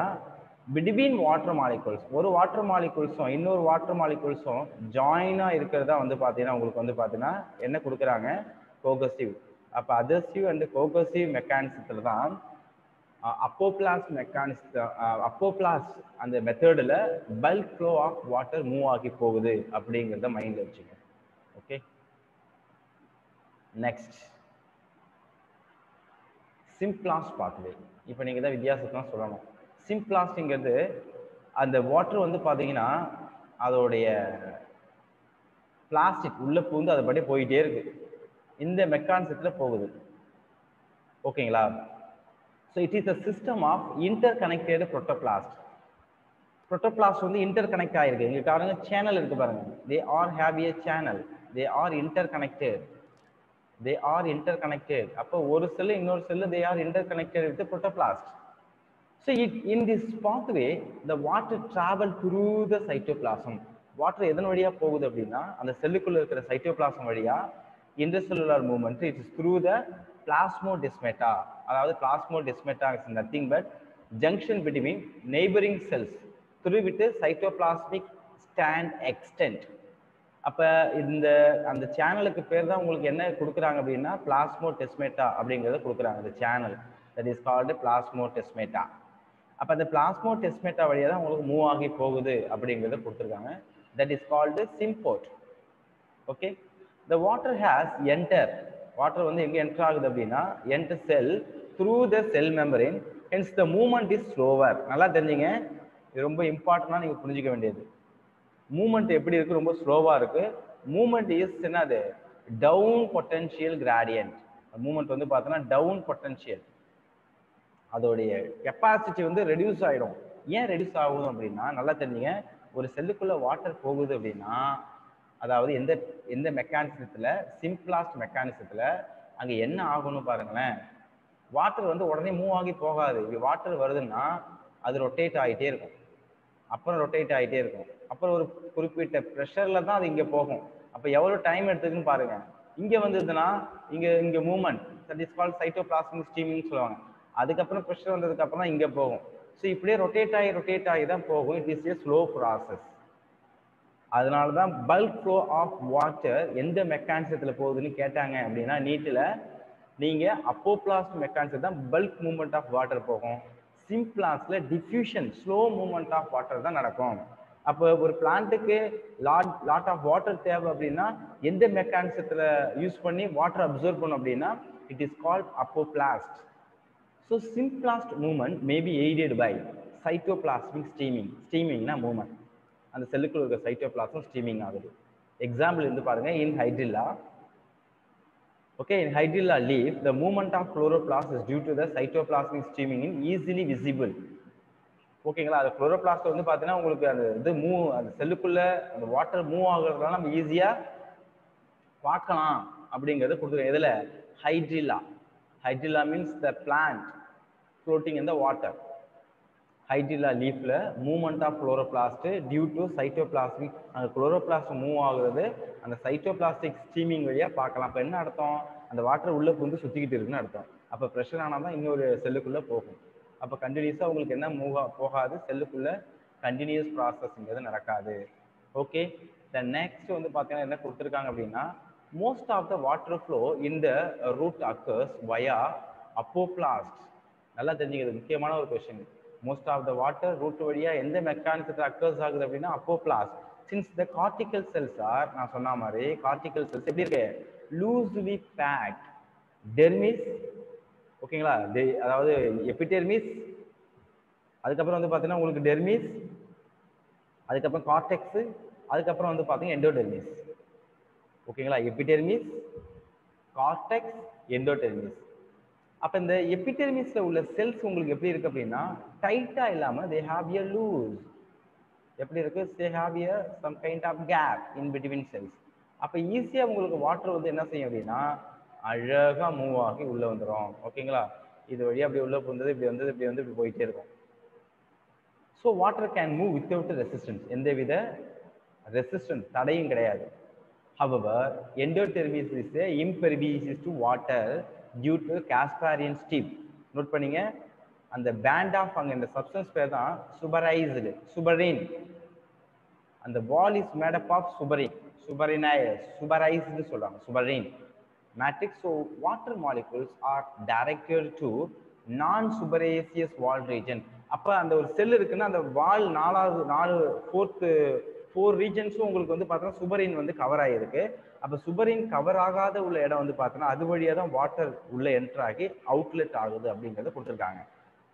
பிட்வீன் வாட்டர் மாலிகுல்ஸ், ஒரு வாட்டர் மாலிகுல்ஸும் இன்னொரு வாட்டர் மாலிகுல்ஸும் ஜாயினாக இருக்கிறதா வந்து பார்த்தீங்கன்னா உங்களுக்கு வந்து பார்த்தீங்கன்னா என்ன கொடுக்குறாங்க, கோஹெசிவ். அப்போ adhesive அண்ட் கோஹெசிவ் மெக்கானிசத்தில் தான் அப்போபிளாஸ்ட் அப்போபிளாஸ்ட் அந்த மெத்தடில் bulk flow of water move ஆகி போகுது அப்படிங்கிறத மைண்டில் வச்சுங்க. Okay, next symplast pathway. இப்போ நீங்கள் தான் வித்தியாசத்தான் சொல்லணும். சிம்பிளாஸ்ட்ங்கிறது அந்த வாட்டர் வந்து பார்த்தீங்கன்னா அதோடைய பிளாஸ்டிக் உள்ள பூந்து அதை படி போயிட்டே இருக்கு, இந்த மெக்கானிசத்தில் போகுது. ஓகேங்களா? So it is a system of interconnected protoplast. Protoplast வந்து இன்டர் கனெக்ட் ஆயிருக்கு. இங்க பாருங்க சேனல் இருக்கு பாருங்க. They are have a channel, they are interconnected, they are interconnected. அப்போ ஒரு செல் இன்னொரு cell they are interconnected with the protoplasm. So in this pathway the water travel through the cytoplasm. Water எதன் வழியா போகுது அப்படின்னா அந்த செல்லுக்குள்ள இருக்கிற சைட்டோபிளாசம் வழியா intercellular movement. It is through the plasmodesmata. அதாவது plasmodesmata is nothing but junction between neighbouring cells through with the cytoplasmic stand extent. அப்போ இந்த அந்த சேனலுக்கு பேர் தான் உங்களுக்கு என்ன கொடுக்குறாங்க அப்படின்னா பிளாஸ்மோடெஸ்மாட்டா அப்படிங்கிறத கொடுக்குறாங்க. இந்த channel that is called plasmodesmata. அப்போ அந்த பிளாஸ்மோடெஸ்மாட்டா வழியாக தான் உங்களுக்கு மூவ் ஆகி போகுது அப்படிங்கிறத கொடுத்துருக்காங்க. That is called symport. Okay, the water has enter. Water வந்து எங்கே என்டர் ஆகுது அப்படின்னா enter sell through the sell மெம்பரின், hence the movement is slower. நல்லா தெரிஞ்சுங்க, இது ரொம்ப இம்பார்ட்டண்டாக நீங்கள் புரிஞ்சிக்க வேண்டியது. மூவ்மெண்ட் எப்படி இருக்கு? ரொம்ப ஸ்லோவா இருக்கு. மூவ்மெண்ட் இஸ் என்னது? Down potential gradient. மூவ்மெண்ட் வந்து பார்த்தோன்னா டவுன் பொட்டன்ஷியல், அதோடைய கெப்பாசிட்டி வந்து ரெடியூஸ் ஆகிடும். ஏன் ரெடியூஸ் ஆகும் அப்படின்னா நல்லா தெரிஞ்சுங்க, ஒரு செல்லுக்குள்ள வாட்டர் போகுது அப்படின்னா அதாவது எந்த எந்த மெக்கானிசத்தில், சிம்பிளாஸ்ட் மெக்கானிசத்தில் அங்கே என்ன ஆகும்னு பாருங்களேன். வாட்டர் வந்து உடனே மூவ் ஆகி போகாது. வாட்டர் வருதுன்னா அது ரொட்டேட் ஆகிட்டே இருக்கும், அப்புறம் ரொட்டேட் ஆகிட்டே இருக்கும், அப்புறம் ஒரு குறிப்பிட்ட ப்ரெஷரில் தான் அது இங்கே போகும். அப்போ எவ்வளோ டைம் எடுத்துக்குன்னு பாருங்க. இங்கே வந்ததுன்னா இங்கே movement that is called cytoplasmic ஸ்ட்ரீமிங்னு சொல்லுவாங்க. அதுக்கப்புறம் ப்ரெஷர் வந்ததுக்கப்புறம் தான் இங்கே போகும். ஸோ இப்படியே ரொட்டேட் ஆகி தான் போகும். It is A slow process. அதனால தான் பல்க் ஃப்ளோ ஆஃப் வாட்டர் எந்த மெக்கானிசத்தில் போகுதுன்னு கேட்டாங்க அப்படின்னா நீட்டில் நீங்கள் அப்போபிளாஸ்ட் மெக்கானிசம் தான் பல்க் மூவ்மெண்ட் ஆஃப் வாட்டர் போகும். சிம்பிளாஸ்ட்ல diffusion slow movement of water தான் நடக்கும். அப்போ ஒரு பிளான்ட்டுக்கு லாட் ஆஃப் வாட்டர் தேவை அப்படின்னா எந்த மெக்கானிசத்தில் யூஸ் பண்ணி வாட்டர் அப்சர்வ் பண்ணும் அப்படின்னா it is called apoplast. So symplast movement may be aided by cytoplasmic streaming. ஸ்டீமிங்னா மூவ்மெண்ட், அந்த செல்லுக்குள்ள இருக்க சைட்டோபிளாசம் ஸ்டீமிங் ஆகுது. எக்ஸாம்பிள் இருந்து பாருங்க, in hydrilla. Okay, in hydrilla leaf, the movement of chloroplast is due to the cytoplasmic streaming in easily visible. ஓகேங்களா? அது chloroplast வந்து பார்த்தீங்கன்னா உங்களுக்கு அந்த இது அந்த செல்லுக்குள்ள அந்த வாட்டர் மூவ் ஆகுறதுனால நம்ம ஈஸியாக பார்க்கலாம் அப்படிங்கிறது கொடுத்துருக்கோம். எதில்? Hydrilla. Hydrilla means the plant floating in the water. Hydrilla லீஃப்ல movement of chloroplast due to cytoplasmic. அந்த குளோரோபிளாஸ்ட் மூவ் ஆகுறது அந்த சைட்டோபிளாஸ்டிக் ஸ்டீமிங் வழியாக பார்க்கலாம். அப்போ என்ன அர்த்தம்? அந்த வாட்டர் உள்ளே புந்து சுற்றிக்கிட்டு இருக்குன்னு அர்த்தம். அப்போ ப்ரெஷர் ஆனால் தான் இன்னொரு செல்லுக்குள்ளே போகும். அப்போ கண்டினியூஸாக உங்களுக்கு என்ன போகாது, செல்லுக்குள்ளே கண்டினியூஸ் ப்ராசஸ்ங்கிறது நடக்காது. ஓகே, த நெக்ஸ்ட் வந்து பார்த்தீங்கன்னா என்ன கொடுத்துருக்காங்க அப்படின்னா most of the water flow in the root occurs via apoplast. நல்லா தெரிஞ்சுக்கிறது முக்கியமான ஒரு question. Most of the water root வழியா எந்த மெக்கானிசத்தில் அக்கர்ஸ் ஆகுது அப்படின்னா apoplast. Since the cortical cells are, நான் சொன்ன மாதிரி கார்டிகல் செல்ஸ் எப்படி இருக்கு? Loosely fact. டெர்மிஸ், ஓகேங்களா, அதாவது எபிடெர்மிஸ், அதுக்கப்புறம் வந்து பார்த்தீங்கன்னா உங்களுக்கு டெர்மிஸ், அதுக்கப்புறம் கார்டெக்ஸ், அதுக்கப்புறம் வந்து பார்த்தீங்கன்னா எண்டோடெர்மிஸ். ஓகேங்களா, எபிடெர்மிஸ், கார்டெக்ஸ், எண்டோடெர்மிஸ். அப்போ இந்த எபிடெர்மிஸ்ல உள்ள செல்ஸ் உங்களுக்கு எப்படி இருக்கு அப்படின்னா டைட்டா இல்லாம they have a loose. எப்படி இருக்கு? they have a some kind of gap in between cells. அப்போ ஈஸியா உங்களுக்கு வாட்டர் வந்து என்ன செய்யும் அப்படின்னா அழகா மூவ் ஆகி உள்ள வந்துடும். ஓகேங்களா, இது வழியா அப்படி உள்ள போந்தது இப்படி வந்தது இப்படி வந்து இப்படி போயிட்டே இருக்கும். So water can move without resistance. எந்தவித ரெசிஸ்டன்ஸ் தடையும் கிடையாது. However, endothermic is a impervious to water due to Casparian strip. Note பண்ணீங்க, அந்த பேண்ட் ஆஃப் அங்க இந்த சப்ஸ்டன்ஸ் பேர் தான் சுபரைஸ்டு, சுபரின். அந்த wall is made up of suberin, suberized சொல்றாங்க, suberin matrix. So water molecules are directed to non suberaceous wall region. அப்போ அந்த ஒரு செல் இருக்குன்னா அந்த வால் 4th 4 ரீஜன்ஸும் உங்களுக்கு வந்து பார்த்தோன்னா சுபரின் வந்து கவர் ஆகிருக்கு. அப்போ சுபரின் கவர் ஆகாத உள்ள இடம் வந்து பார்த்தோன்னா அது வழியாக தான் வாட்டர் உள்ளே என்டர் ஆகி அவுட்லெட் ஆகுது அப்படிங்கிறத கொடுத்துருக்காங்க.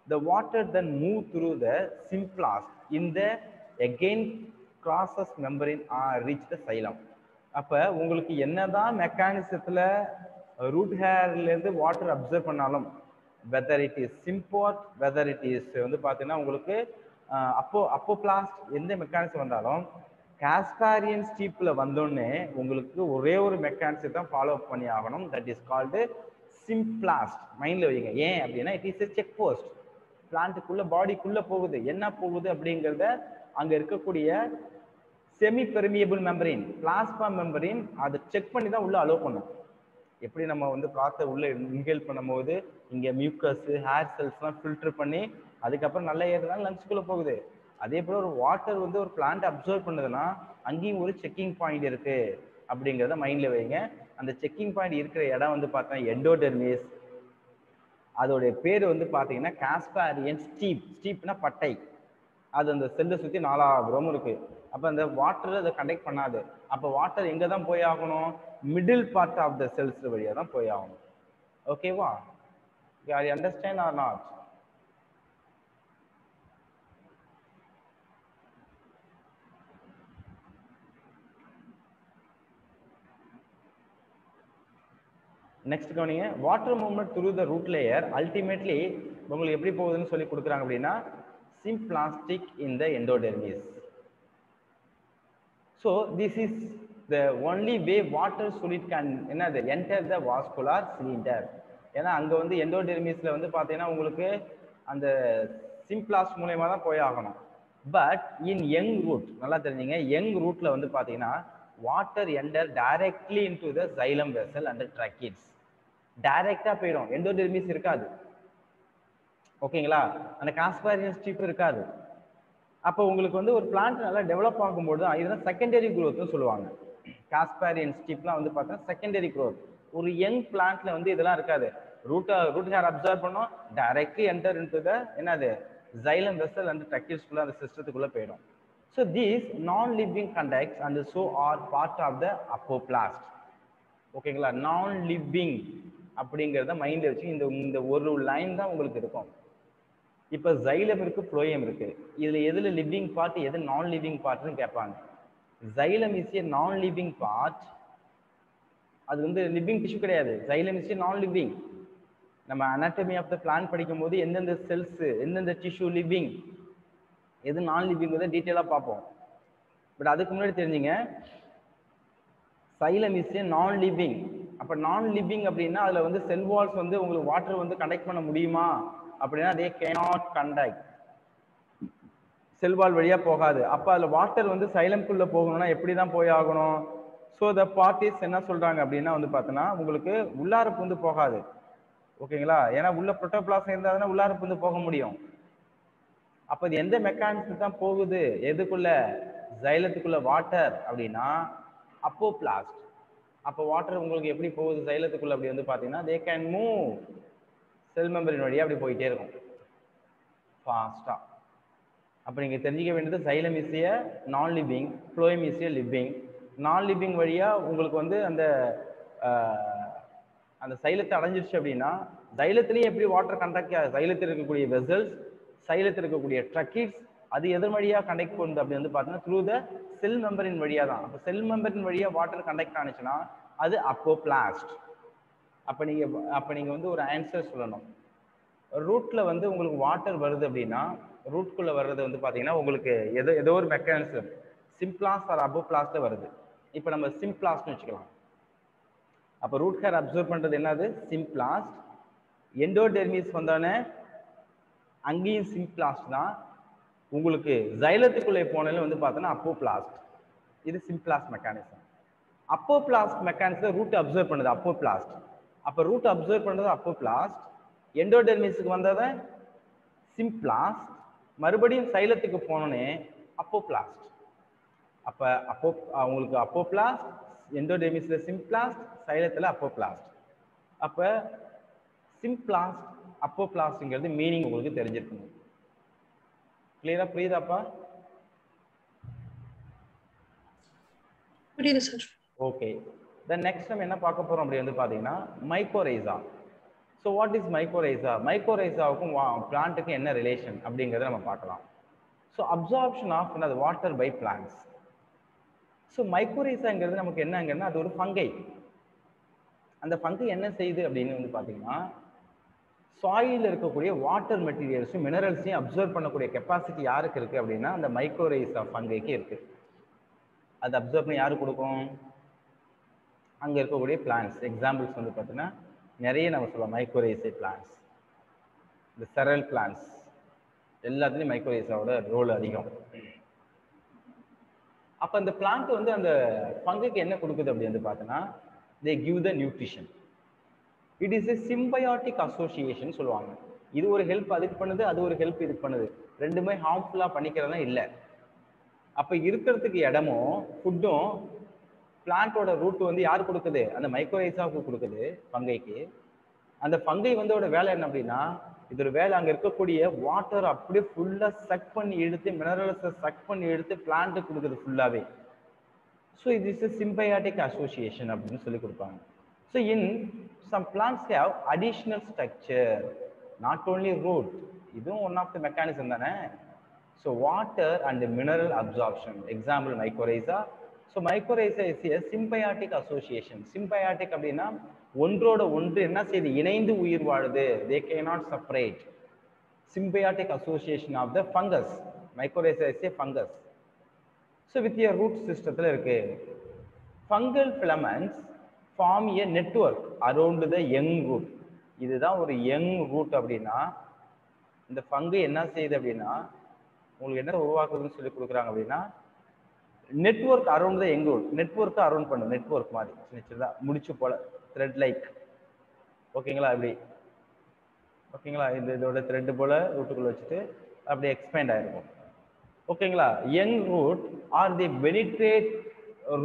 The water then move through the symplast in the again crosses membrane or reach the xylem. அப்போ உங்களுக்கு என்னதான் மெக்கானிசத்தில் ரூட் ஹேர்லேருந்து வாட்டர் அப்சர்வ் பண்ணாலும் whether it is symport whether it is வந்து பார்த்தீங்கன்னா உங்களுக்கு அப்போபிளாஸ்ட் எந்த மெக்கானிசம் வந்தாலும் காஸ்பாரியன் ஸ்டீப்பில் வந்தோடனே உங்களுக்கு ஒரே ஒரு மெக்கானிசம் தான் ஃபாலோ பண்ணி ஆகணும். That is called symplast. மைண்டில் வைங்க. ஏன் அப்படின்னா it is a check post. பிளான்ட்டுக்குள்ள பாடிக்குள்ளே போகுது, என்ன போகுது அப்படிங்கிறத அங்கே இருக்கக்கூடிய semi permeable membrane plasma membrane அதை செக் பண்ணி தான் உள்ளே அலோவ் பண்ணும். எப்படி நம்ம வந்து காற்றை உள்ளே இன்ஹேல் பண்ணும்போது இங்கே மியூக்கஸ் ஹேர் செல்ஸ்லாம் ஃபில்டர் பண்ணி அதுக்கப்புறம் நல்ல ஏறுதான் லங்ஸ்குள்ளே போகுது. அதே போல் ஒரு வாட்டர் வந்து ஒரு பிளான்ட் அப்சர்வ் பண்ணுதுன்னா அங்கேயும் ஒரு செக்கிங் பாயிண்ட் இருக்குது அப்படிங்கிறத மைண்டில் வைங்க. அந்த செக்கிங் பாயிண்ட் இருக்கிற இடம் வந்து பார்த்தா எண்டோடெர்மிஸ். அதோடைய பேர் வந்து பார்த்தீங்கன்னா காஸ்பாரியன் ஸ்டீப். ஸ்டீப்னா பட்டை. அது அந்த செல்லை சுற்றி 4 புறமும் இருக்குது. அப்போ அந்த வாட்டர் அதை கண்டக்ட் பண்ணாது. அப்போ வாட்டர் எங்கே தான் போய் ஆகணும்? Middle part of the cells வழியாக தான் போய் ஆகணும். ஓகேவா? Are you understand or not? Next கவனிங்க. Water movement through the root layer ultimately உங்களுக்கு எப்படி போகுதுன்னு சொல்லி கொடுக்குறாங்க அப்படின்னா symplastic in the endodermis. So this is the only way water solid can enter the vascular cylinder. ஏன்னா அங்கே வந்து எண்டோடெர்மிஸில் வந்து பார்த்தீங்கன்னா உங்களுக்கு அந்த சிம்ப்ளாஸ்ட் மூலயமா தான் போய் ஆகணும். பட் இன் யங் ரூட் நல்லா தெரிஞ்சுங்க. யங் ரூட்டில் வந்து பார்த்தீங்கன்னா water enter directly in to the xylem vessel and the tracheids. டைரக்டாக போயிடும். எண்டோடெர்மிஸ் இருக்காது. ஓகேங்களா? அந்த காஸ்பாரியன் ஸ்டீப் இருக்காது. அப்போ உங்களுக்கு வந்து ஒரு பிளான்ட் நல்லா டெவலப் ஆகும்போது இதுதான் செகண்டரி க்ரோத்னு சொல்லுவாங்க. காஸ்பாரியன் ஸ்டீப்லாம் வந்து பார்த்தீங்கன்னா செகண்டரி க்ரோத். ஒரு யங் பிளான்ட்ல வந்து இதெல்லாம் இருக்காது. ரூட் ஹேர் அப்சர்வ் பண்ணோம், டைரக்ட்லி என்டர் இன்டு த என்னது xylem vessel and tracheidsக்குள்ள அந்த சிஸ்டத்துக்குள்ள போயிடும். So these non living conducts and so are part of the apoplast. ஓகேங்களா? நான் லிவிங் அப்படிங்கிறத மைண்ட் வச்சு இந்த ஒரு லைன் தான் உங்களுக்கு இருக்கும். இப்போ xylem இருக்கு, phloem இருக்கு. இதுல எதுல லிவிங் பார்ட் எது நான் லிவிங் பார்ட்னு கேட்பாங்க. xylem இஸ் ஏ நான் லிவிங் பார்ட். அது வந்து லிவிங் டிஷ்யூ கிடையாது. xylem இஸ் ஏ நான் லிவிங். நம்ம அனாட்டமி ஆஃப் த பிளான்ட் படிக்கும் போது எந்தெந்த செல்ஸ் எந்தெந்த டிஷ்யூ லிவிங் எது நான் லிவிங் டீட்டெயிலாக பார்ப்போம். பட் அதுக்கு முன்னாடி தெரிஞ்சுங்க xylem இஸ் ஏ நான் லிவிங். அப்போ நான் லிவிங் அப்படின்னா அதில் வந்து செல் வால்ஸ் வந்து உங்களுக்கு வாட்டர் வந்து கண்டக்ட் பண்ண முடியுமா அப்படின்னா they cannot conduct. செல்வால் வழியா போகாது. அப்ப அதுல வாட்டர் வந்து சைலம்குள்ள போகணும்னா எப்படி தான் போய் ஆகணும்? ஸோ த பார்ட்டிஸ் என்ன சொல்றாங்க அப்படின்னா வந்து பார்த்தோன்னா உங்களுக்கு உள்ளார புந்து போகாது. ஓகேங்களா? ஏன்னா உள்ள புரோட்டோபிளாசம் இருந்தால் தானே உள்ளார புந்து போக முடியும். அப்போ இது எந்த மெக்கானிசம் தான் போகுது எதுக்குள்ள? சைலத்துக்குள்ள வாட்டர் அப்படின்னா அப்போபிளாஸ்ட். அப்போ வாட்டர் உங்களுக்கு எப்படி போகுது சைலத்துக்குள்ள அப்படி வந்து பார்த்தீங்கன்னா தே கேன் மூவ் செல் மெம்பரின் வழியாக அப்படி போயிட்டே இருக்கும் ஃபாஸ்ட்டாக. அப்போ நீங்கள் தெரிஞ்சிக்க வேண்டியது xylem இஸ் ஏ நான் living, phloem is a living. நான் லிவிங் வழியாக உங்களுக்கு வந்து அந்த சைலத்தை அடைஞ்சிருச்சு அப்படின்னா சைலத்துலேயும் எப்படி வாட்டர் கண்டக்ட் சைலத்தில் இருக்கக்கூடிய வெசல்ஸ் சைலத்தில் இருக்கக்கூடிய ட்ரக்கிட்ஸ் அது எதன் வழியாக கண்டக்ட் பண்ணுது அப்படி வந்து பார்த்தீங்கன்னா த்ரூ த செல் மெம்பரின் வழியாக தான். அப்போ செல் மெம்பரின் வழியாக வாட்டர் கண்டக்ட் ஆனிச்சுன்னா அது அப்போபிளாஸ்ட். அப்போ நீங்கள் வந்து ஒரு ஆன்சர் சொல்லணும். ரூட்டில் வந்து உங்களுக்கு வாட்டர் வருது அப்படின்னா ரூட்குள்ளே வர்றது வந்து பார்த்தீங்கன்னா உங்களுக்கு ஏதோ ஒரு மெக்கானிசம் சிம்ப்ளாஸ்ட் ஆர் அப்போபிளாஸ்ட்டில் வருது. இப்போ நம்ம சிம்ப்ளாஸ்ட்னு வச்சுக்கலாம். அப்போ ரூட் ஹேர் அப்சர்வ் பண்ணுறது என்னது? சிம்ப்ளாஸ்ட். எண்டோடெர்மிஸ் வந்தோடனே அங்கேயும் சிம்ப்ளாஸ்ட் தான். உங்களுக்கு xylத்துக்குள்ளே போனாலும் வந்து பார்த்தோன்னா அப்போபிளாஸ்ட். இது சிம்ப்ளாஸ்ட் mechanism. Apoplast mechanism root observe பண்ணுது அப்போபிளாஸ்ட். அப்போ ரூட் அப்சர்வ் பண்ணுறது அப்போபிளாஸ்ட். எண்டோடெர்மிஸுக்கு வந்ததை சிம்ப்ளாஸ்ட். மறுபடியும் சைலத்துக்கு போனோன்னே அப்போபிளாஸ்ட். அப்போ உங்களுக்கு அப்போபிளாஸ்ட், எண்டோடெர்மிஸில் சிம்ப்ளாஸ்ட், சைலத்தில் அப்போபிளாஸ்ட். அப்போ சிம்ப்ளாஸ்ட் அப்போபிளாஸ்ட்ங்கிறது மீனிங் உங்களுக்கு தெரிஞ்சிருக்கணும். கிளியரா புரியுதாப்பா? புரியுது சார். ஓகே, தென் நெக்ஸ்ட் நம்ம என்ன பார்க்க போறோம் அப்படி வந்து பாத்தீங்கன்னா mycorrhiza. So what is mycorrhiza? மைக்கோரைசாவுக்கும் பிளான்ட்டுக்கும் என்ன ரிலேஷன் அப்படிங்கிறத நம்ம பார்க்கலாம். So absorption of water by plants. So மைக்கோரைசாங்கிறது நமக்கு என்னங்கன்னா அது ஒரு ஃபங்கை. அந்த ஃபங்கை என்ன செய்யுது அப்படின்னு வந்து பார்த்தீங்கன்னா சாயிலில் இருக்கக்கூடிய வாட்டர் மெட்டீரியல்ஸும் மினரல்ஸையும் அப்சர்வ் பண்ணக்கூடிய கெப்பாசிட்டி யாருக்கு இருக்குது அப்படின்னா அந்த மைக்கோரைசா ஃபங்கைக்கு இருக்குது. அது அப்சர்வ் பண்ணி யாருக்கு கொடுக்கும்? அங்கே இருக்கக்கூடிய பிளான்ஸ். எக்ஸாம்பிள்ஸ் வந்து பார்த்தீங்கன்னா நிறைய நம்ம சொல்லலாம். மைக்கோரைசா பிளான்ஸ், இந்த செரல் பிளான்ஸ் எல்லாத்துலேயும் மைக்கோரைசாவோட ரோல் அதிகம். அப்போ அந்த பிளான்ட் வந்து அந்த ஃபங்குக்கு என்ன கொடுக்குது அப்படி வந்து பார்த்தோன்னா they give the nutrition. It is a symbiotic association சொல்லுவாங்க. இது ஒரு ஹெல்ப் அதுக்கு பண்ணுது, அது ஒரு ஹெல்ப் இதுக்கு பண்ணுது. ரெண்டுமே ஹார்ம்ஃபுல்லாக பண்ணிக்கிறதா இல்லை. அப்போ இருக்கிறதுக்கு இடமும் ஃபுட்டும் பிளான்ட்டோட ரூட் வந்து யார் கொடுக்குது? அந்த மைக்கோரைசாவுக்கு கொடுக்குது, ஃபங்கைக்கு. அந்த ஃபங்கை வந்து வேலை என்ன அப்படின்னா இதோட வேலை அங்கே இருக்கக்கூடிய வாட்டர் அப்படியே ஃபுல்லாக சக் பண்ணி எடுத்து மினரல்ஸை சக் பண்ணி எடுத்து பிளான்ட்டு கொடுக்குது ஃபுல்லாகவே. ஸோ இது இஸ் எ சிம்பயாட்டிக் அசோசியேஷன் அப்படின்னு சொல்லி கொடுப்பாங்க. So in some plants have additional structure, not only root, இதுவும் ஒன் ஆஃப் த மெக்கானிசம் தானே. So water and mineral absorption, example mycorrhiza. So mycorrhiza is a symbiotic association. Symbiotic அப்படின்னா ஒன்றோட ஒன்று என்ன செய்யுது? இணைந்து உயிர் வாழுது. They cannot separate. Symbiotic association of the fungus. Mycorrhiza is a fungus. So with a root சிஸ்டத்தில் இருக்கு. Fungal filaments form a network around the young root. இதுதான் ஒரு யங் ரூட். அப்படின்னா இந்த ஃபங்கு என்ன செய்யுது அப்படின்னா உங்களுக்கு என்ன உருவாக்குதுன்னு சொல்லி கொடுக்குறாங்க அப்படின்னா network around the young root. நெட்வொர்க்கை அரௌண்ட் பண்ணும், நெட்வொர்க் மாதிரி சின்ன சின்னதாக முடிச்சு போல, த்ரெட் லைக். ஓகேங்களா? இப்படி ஓகேங்களா? இதோட த்ரெட் போல ரூட்டுக்குள்ள வச்சுட்டு அப்படியே எக்ஸ்பேண்ட் ஆயிருக்கும். ஓகேங்களா? யங் ரூட் ஆர் தி பெனிட்ரேட்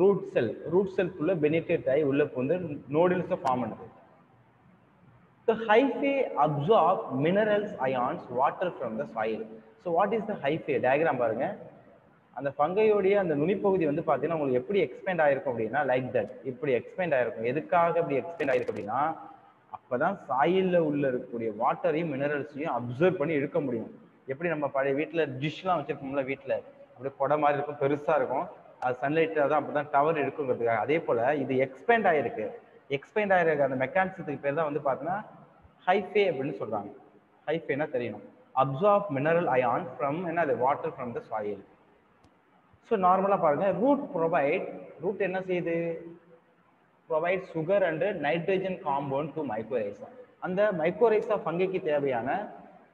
ரூட் செல். ரூட் செல்குள்ள பெனிட்ரேட் ஆகி உள்ள வந்து நோடுல்ஸை ஃபார்ம் பண்ணுது. The hyphae absorb minerals, ions, water from the soil. So what is the hyphae? Diagram பாருங்க. அந்த ஃபங்கையோடைய அந்த நுனிப்பகுதி வந்து பார்த்தீங்கன்னா உங்களுக்கு எப்படி எக்ஸ்பேண்ட் ஆயிருக்கும் அப்படின்னா லைக் தட், இப்படி எக்ஸ்பேண்ட் ஆயிருக்கும். எதுக்காக இப்படி எக்ஸ்பேண்ட் ஆயிருக்கு அப்படின்னா அப்பதான் சாயில்ல உள்ள இருக்கக்கூடிய வாட்டரையும் மினரல்ஸையும் அப்சர்வ் பண்ணி இழுக்க முடியும். எப்படி நம்ம பழைய வீட்டில் டிஷ்லாம் வச்சிருக்கோம்ல, வீட்டில் அப்படியே குடை மாதிரி இருக்கும், பெருசாக இருக்கும், அது சன்லைட்டாக தான் அப்போ தான் டவர் இருக்குங்கிறதுக்காக. அதே போல் இது எக்ஸ்பேண்ட் ஆகிருக்கு. எக்ஸ்பேண்ட் ஆகிருக்க அந்த மெக்கானிசத்துக்கு பேர் தான் வந்து பார்த்தீங்கன்னா ஹைஃபே அப்படின்னு சொல்கிறாங்க. ஹைஃபேனா தெரியணும். அப்சார்ப் மினரல் அயான் ஃப்ரம் அது water from the soil. So நார்மலாக பாருங்கள், ரூட் என்ன செய்யுது? Provide sugar and nitrogen compound to mycorrhiza. அந்த மைக்கோரைசா ஃபங்கைக்கு தேவையான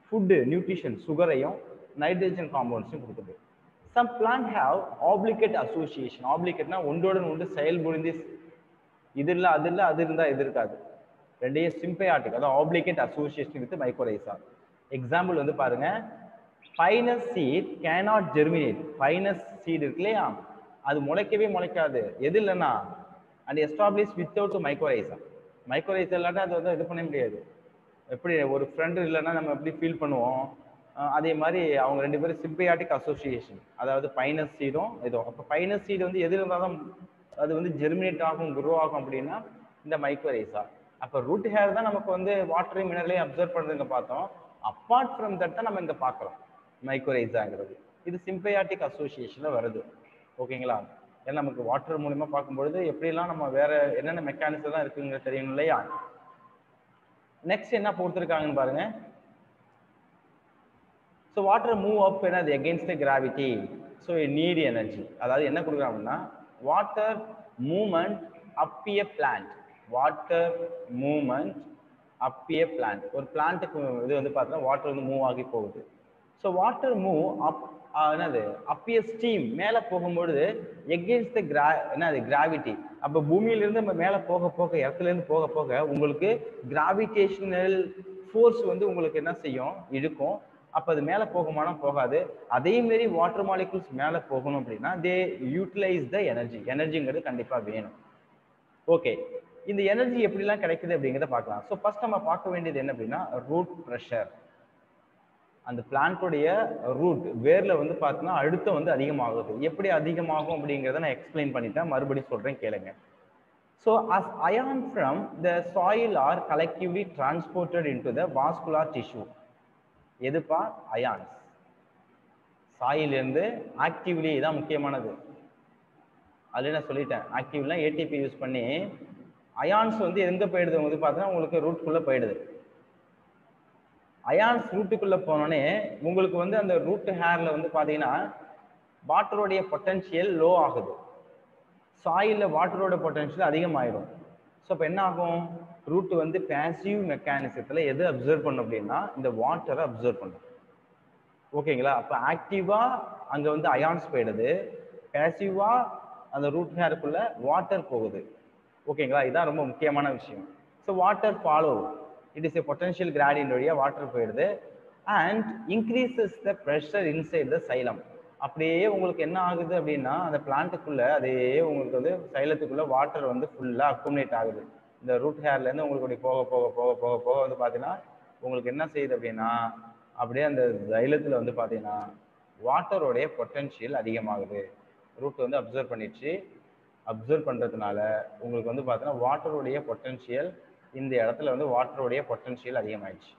ஃபுட்டு நியூட்ரிஷன் சுகரையும் நைட்ரஜன் காம்பவுண்ட்ஸும் கொடுக்குது. Some plant have obligate association. ஆப்ளிகேட்னா ஒன்றோட ஒன்று செயல்புரிந்து, இது இல்லை அது இல்லை, அது இருந்தால் இது இருக்காது. ரெண்டையும் சிம்பயாட்டிக், அதாவது obligate association with mycorrhiza. Example வந்து பாருங்க, pinus seed cannot germinate. Pinus seed இருக்கு இல்லையா, அது முளைக்கவே முளைக்காது எது இல்லைன்னா and establish without mycorrhiza. Mycorrhiza இல்லாட்டா அது வந்து இது பண்ண முடியாது. எப்படி ஒரு ஃப்ரெண்டு இல்லைன்னா நம்ம எப்படி ஃபீல் பண்ணுவோம், அதே மாதிரி அவங்க ரெண்டு பேரும் சிம்பயாட்டிக் அசோசியேஷன், அதாவது பைனஸ் சீடும் இதுவும். அப்போ பைனஸ் சீடு வந்து எது இருந்தாலும் அது வந்து ஜெர்மினேட் ஆகும், குரோ ஆகும் அப்படின்னா இந்த மைக்கோரைசா. அப்போ ரூட் ஹேர் தான் நமக்கு வந்து வாட்டரையும் மினரலையும் அப்சர்வ் பண்ணுறதுங்க பார்த்தோம். அப்பார்ட் ஃப்ரம் தட் தான் நம்ம இங்கே பார்க்குறோம் மைக்கோரைசாங்கிறது. இது சிம்பயாட்டிக் அசோசியேஷனில் வருது. ஓகேங்களா? ஏன்னா நமக்கு வாட்டர் மூலிமா பார்க்கும்பொழுது எப்படிலாம் நம்ம வேற என்னென்ன மெக்கானிசம் தான் இருக்குங்க தெரியணும் இல்லையா? நெக்ஸ்ட் என்ன கொடுத்துருக்காங்கன்னு பாருங்க. ஸோ வாட்டர் மூவ் அப் என்னது எகென்ஸ்ட் த கிராவிட்டி. So NEET energy. அதாவது என்ன கொடுக்குறாங்கன்னா வாட்டர் மூவ்மெண்ட் அப் எ பிளான்ட். வாட்டர் மூவ்மெண்ட் அப் எ பிளான்ட். ஒரு பிளான்ட்டுக்கு இது வந்து பார்த்தீங்கன்னா வாட்டர் வந்து மூவ் ஆகி போகுது. ஸோ வாட்டர் மூவ் அப் என்னது அப்பிய ஸ்டீம் மேலே போகும்பொழுது எகென்ஸ்ட் த கிராவிட்டி. அப்போ பூமியிலிருந்து நம்ம மேலே போக போக, இடத்துலேருந்து போக போக உங்களுக்கு கிராவிடேஷனல் ஃபோர்ஸ் வந்து உங்களுக்கு என்ன செய்யும், இழுக்கும். அப்போ அது மேலே போகுமானா போகாது. அதே மாரி வாட்டர் மாலிகுல்ஸ் மேலே போகணும் அப்படின்னா தே யூட்டிலைஸ் த எனர்ஜி. எனர்ஜிங்கிறது கண்டிப்பாக வேணும். ஓகே, இந்த எனர்ஜி எப்படிலாம் கிடைக்குது அப்படிங்கிறத பார்க்கலாம். ஸோ ஃபர்ஸ்ட் நம்ம பார்க்க வேண்டியது என்ன அப்படின்னா ரூட் ப்ரெஷர். அந்த பிளான்ட்டோடைய ரூட் வேர்ல வந்து பார்த்தீங்கன்னா அழுத்தம் வந்து அதிகமாகுது. எப்படி அதிகமாகும் அப்படிங்கிறத நான் எக்ஸ்பிளைன் பண்ணிட்டேன், மறுபடியும் சொல்றேன் கேளுங்க. So as ion from the soil are collectively transported into the vascular tissue. எதுப்பா? ions. சாயில் இருந்து ஆக்டிவ்லி இதான் முக்கியமானது. அது நான் சொல்லிட்டேன், ஆக்டிவ்ல ஏடிபி யூஸ் பண்ணி அயான்ஸ் வந்து எங்க போயிடுது வந்து பார்த்தீங்கன்னா உங்களுக்கு ரூட்குள்ள போயிடுது. அயான்ஸ் ரூட்டுக்குள்ள போனோடனே உங்களுக்கு வந்து அந்த ரூட் ஹேர்ல வந்து பார்த்தீங்கன்னா வாட்டருடைய பொட்டன்ஷியல் லோ ஆகுது, சாயில்ல வாட்டரோட பொட்டன்ஷியல் அதிகமாயிடும். ஸோ இப்போ என்ன ஆகும்? ரூட் வந்து பேசிவ் மெக்கானிசத்தில் எது அப்சர்வ் பண்ணும் அப்படின்னா இந்த வாட்டரை அப்சர்வ் பண்ணும். ஓகேங்களா? அப்போ ஆக்டிவா அங்கே வந்து அயான்ஸ் போயிடுது, பேசிவா அந்த ரூட் ஹேருக்குள்ள வாட்டர் போகுது. ஓகேங்களா? இதுதான் ரொம்ப முக்கியமான விஷயம். So water follow, it is a potential gradient வழியாக வாட்டர் போயிடுது and increases the pressure inside the xylem. அப்படியே உங்களுக்கு என்ன ஆகுது அப்படின்னா அந்த பிளான்ட்டுக்குள்ள அதே உங்களுக்கு வந்து சைலத்துக்குள்ள வாட்டர் வந்து ஃபுல்லாக அக்குமுலேட் ஆகுது. இந்த ரூட் ஹேர்லேருந்து உங்களுக்கு போக போக போக போக போக வந்து பார்த்தீங்கன்னா உங்களுக்கு என்ன செய்யுது அப்படின்னா அப்படியே அந்த சைலத்தில் வந்து பார்த்தீங்கன்னா வாட்டருடைய பொட்டன்ஷியல் அதிகமாகுது. ரூட் வந்து அப்சர்வ் பண்ணிடுச்சு, அப்சர்வ் பண்ணுறதுனால உங்களுக்கு வந்து பார்த்தீங்கன்னா வாட்டருடைய பொட்டன்ஷியல் இந்த இடத்துல வந்து வாட்டருடைய பொட்டன்ஷியல் அதிகமாகிடுச்சு.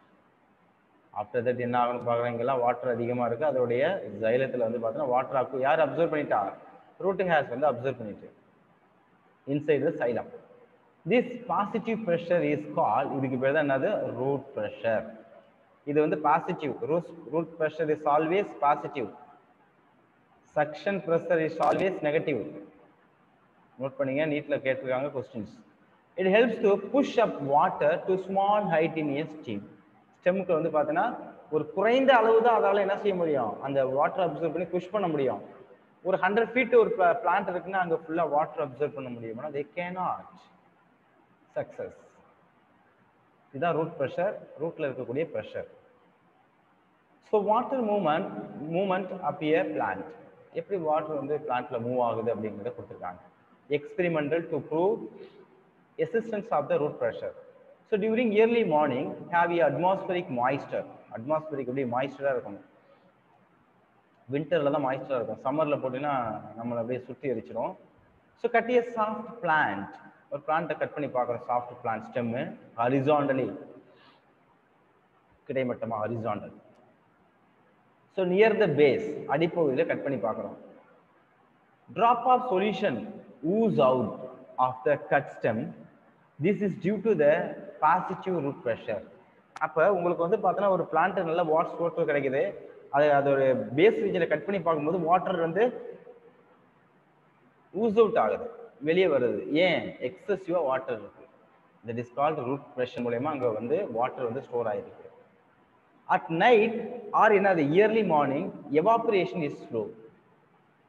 ஆஃப்டர் தட் என்ன ஆகும்னு பார்க்குறோம், இங்கெல்லாம் வாட்டர் அதிகமாக இருக்குது, அதோடைய ஜைலத்தில் வந்து பார்த்தீங்கன்னா வாட்டர் யார் அப்சர்வ் பண்ணிட்டா? ரூட் ஹேர்ஸ் வந்து அப்சர்வ் பண்ணிட்டு inside the xylem. This positive pressure is called, இதுக்கு பேர் தான் என்னது? Root pressure. இது வந்து positive. Root pressure is always positive, suction pressure is always negative. Note பண்ணீங்க, நீட்ல கேட்டிருக்காங்க questions. It helps to push up water to small height in a stem. ஸ்டெம்முக்கு வந்து பார்த்தீங்கன்னா ஒரு குறைந்த அளவு தான் அதால் என்ன செய்ய முடியும், அந்த வாட்டர் அப்சர்வ் பண்ணி புஷ் பண்ண முடியும். ஒரு 100 ஃபீட் ஒரு பிளான்ட் இருக்குன்னா அங்கே ஃபுல்லாக வாட்டர் அப்சர்வ் பண்ண முடியும்னா தே கேனாட் சக்சஸ். இதுதான் ரூட் ப்ரெஷர், ரூட்ல இருக்கக்கூடிய ப்ரெஷர். ஸோ வாட்டர் மூவ்மெண்ட் அப் எ பிளான்ட், எப்படி வாட்டர் வந்து பிளான்ட்ல மூவ் ஆகுது அப்படிங்கிறத கொடுத்துருக்காங்க. Experimental to prove existence of the root pressure. So during early morning have a atmospheric moisture. Atmospheric எப்படி மாய்ஸ்டரா இருக்கும், விண்டர்ல தான் மாய்ஸ்டரா இருக்கும், சம்மர்ல போட்டீங்கன்னா நம்மளை அப்படியே சுற்றி எரிச்சிடும். So cut a soft plant, ஒரு பிளான்ட்டை கட் பண்ணி பார்க்குறோம், சாஃப்ட் பிளான்ட் ஸ்டெம்மு ஹரிசாண்டலி கிடைமட்டமா horizontal. So near the base அடிப்பகுதியில் கட் பண்ணி பார்க்குறோம். Drop of solution ooze out of the cut stem. This is due to the positive root pressure. அப்போ உங்களுக்கு வந்து பார்த்தீங்கன்னா ஒரு பிளான்ட் நல்ல வாட்டர் கிடைக்குது, அதோட பேஸ் ரீஜனை கட் பண்ணி பார்க்கும்போது வாட்டர் வந்து ஊஸ் அவுட் ஆகுது, வெளியே வருது. ஏன்? எக்ஸசிவா வாட்டர் இருக்கு. That is called root pressure மூலமா அங்கே வந்து வாட்டர் வந்து ஸ்டோர் ஆகிருக்கு. அட் நைட் ஆர் என்னது early morning evaporation is slow.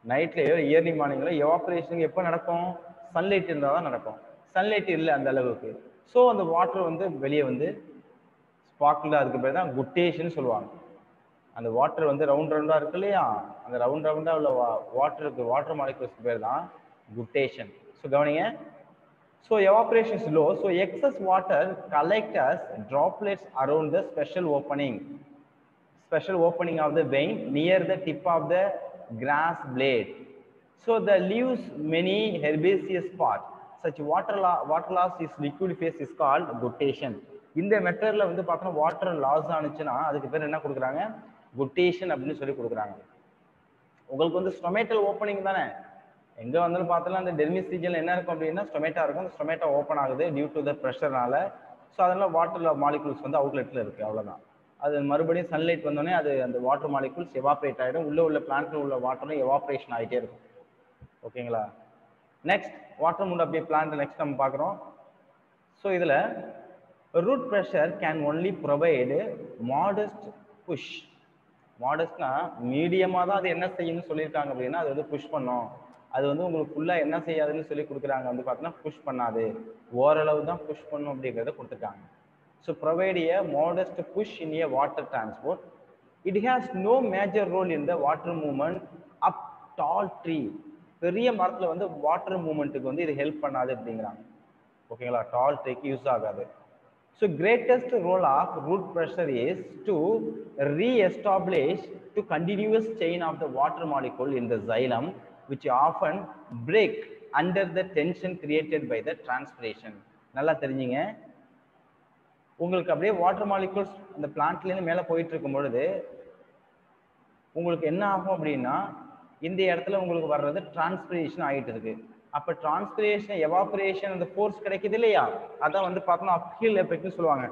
நைட்லேயோ இயர்லி மார்னிங்கில் எவாபரேஷன் எப்போ நடக்கும்? சன்லைட் இருந்தால் தான் நடக்கும். சன்லைட் இல்லை அந்த அளவுக்கு. ஸோ அந்த வாட்டர் வந்து வெளியே வந்து ஸ்பார்க்கில், அதுக்கு பேர் தான் குட்டேஷன் சொல்லுவாங்க. அந்த வாட்டர் வந்து ரவுண்ட் ரவுண்டாக இருக்கு இல்லையா, அந்த ரவுண்ட் ரவுண்டாக உள்ள வாட்டருக்கு, வாட்டர் மாலிகுல்ஸ்க்கு பேர் தான் குட்டேஷன். ஸோ கவனிங்க. So evaporation is low, so excess water collect as droplets around the special opening of the vein near the tip of the grass blade. So the leaves many herbaceous part. Such water loss is liquid phase is called guttation. இந்த மெத்தட்ல வந்து பார்த்தோம்னா water loss ஆனிச்சுன்னா அதுக்கு பேர் என்ன கொடுக்குறாங்க? குட்டேஷன் அப்படின்னு சொல்லி கொடுக்குறாங்க. உங்களுக்கு வந்து ஸ்டொமேட்டல் ஓப்பனிங் தானே, எங்கே வந்தாலும் பார்த்தோம்னா அந்த டெர்மிஸ் ரீஜனில் என்ன இருக்கும் அப்படின்னா ஸ்டொமேட்டா இருக்கும். அந்த ஸ்டொமேட்டா ஓப்பன் ஆகுது டியூ டு த ப்ரெஷர்னால. ஸோ அதனால வாட்டர் மாலிகுல்ஸ் வந்து அவுட்லெட்டில் இருக்குது, அவ்வளோதான். அது மறுபடியும் சன்லைட் வந்தோடனே அது அந்த வாட்டர் மாலிகுல்ஸ் எவாப்ரேட் ஆகிடும், உள்ள பிளான்ட்ல உள்ள வாட்டரும் எவாப்ரேஷன் ஆகிட்டே இருக்கும். ஓகேங்களா? நெக்ஸ்ட் வாட்டர் மூட் அப்படியே பிளான்ட் நெக்ஸ்ட் நம்ம பார்க்குறோம். ஸோ இதில் root pressure can only provide modest push. மாடஸ்ட்னா மீடியமாக தான் அது என்ன செய்யணும்னு சொல்லியிருக்காங்க அப்படின்னா அது வந்து புஷ் பண்ணும். அது வந்து உங்களுக்கு ஃபுல்லாக என்ன செய்யாதுன்னு சொல்லி கொடுக்குறாங்க, வந்து பார்த்தீங்கன்னா புஷ் பண்ணாது, ஓரளவு தான் புஷ் பண்ணும் அப்படிங்கிறத கொடுத்துருக்காங்க. So provide a modest push in a water transport. It has no major role in the water movement up tall tree. பெரிய மரத்தில் வந்து வாட்டர் மூவ்மெண்ட்டுக்கு வந்து இது ஹெல்ப் பண்ணாது அப்படிங்கிறாங்க. ஓகேங்களா? டால் ட்ரீக்கு யூஸ் ஆகாது. So greatest role of root pressure is to re-establish to continuous chain of the water molecule in the xylem, which often break under the tension created by the transpiration. நல்லா தெரிஞ்சுங்க. உங்களுக்கு அப்படியே water molecules அந்த பிளான்ட்ல இருந்து மேல போயிட்டு இருக்கும் பொழுது உங்களுக்கு என்ன ஆகும் அப்படின்னா இந்த இடத்துல உங்களுக்கு வர்றது டிரான்ஸ்பிரேஷன் ஆகிட்டு இருக்கு. அப்ப டிரான்ஸ்பிரேஷன் எவாபரேஷன் அந்த ஃபோர்ஸ் கிடைக்குது இல்லையா, அதான் வந்து பார்த்தோம்னா அப்ஹில் எஃபெக்ட்னு சொல்லுவாங்க.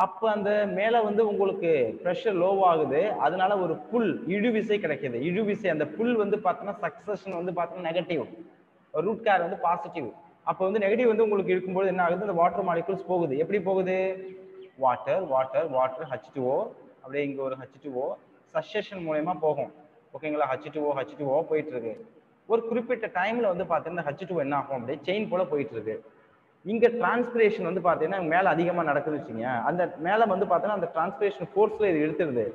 அப்ப அந்த மேல வந்து உங்களுக்கு ப்ரெஷர் லோ ஆகுது, அதனால ஒரு புல் இழுவிசை கிடைக்குது. இழுவிசை அந்த புல் வந்து பார்த்தோம்னா சக்சஷன் வந்து பார்த்தோம்னா நெகட்டிவ், ரூட் கேர் வந்து பாசிட்டிவ். அப்போ வந்து நெகட்டிவ் வந்து உங்களுக்கு இருக்கும்போது என்ன ஆகுது, அந்த வாட்டர் மாலிகூல்ஸ் போகுது. எப்படி போகுது, வாட்டர் வாட்டர் வாட்டர் H2O, அப்படியே இங்க ஒரு H2O சக்சஷன் மூலமா போகும். ஓகேங்களா, H2O போயிட்டு இருக்கு. ஒரு குறிப்பிட்ட டைம்ல வந்து பார்த்தீங்கன்னா H2O என்ன ஆகும், அப்படியே செயின் போல போயிட்டு இருக்கு. இங்க டிரான்ஸ்பிரேஷன் வந்து பார்த்தீங்கன்னா மேல அதிகமா நடக்குது வச்சுங்க, அந்த மேல வந்து பார்த்தீங்கன்னா அந்த டிரான்ஸ்பிரேஷன் ஃபோர்ஸ்ல இது எடுத்துருது.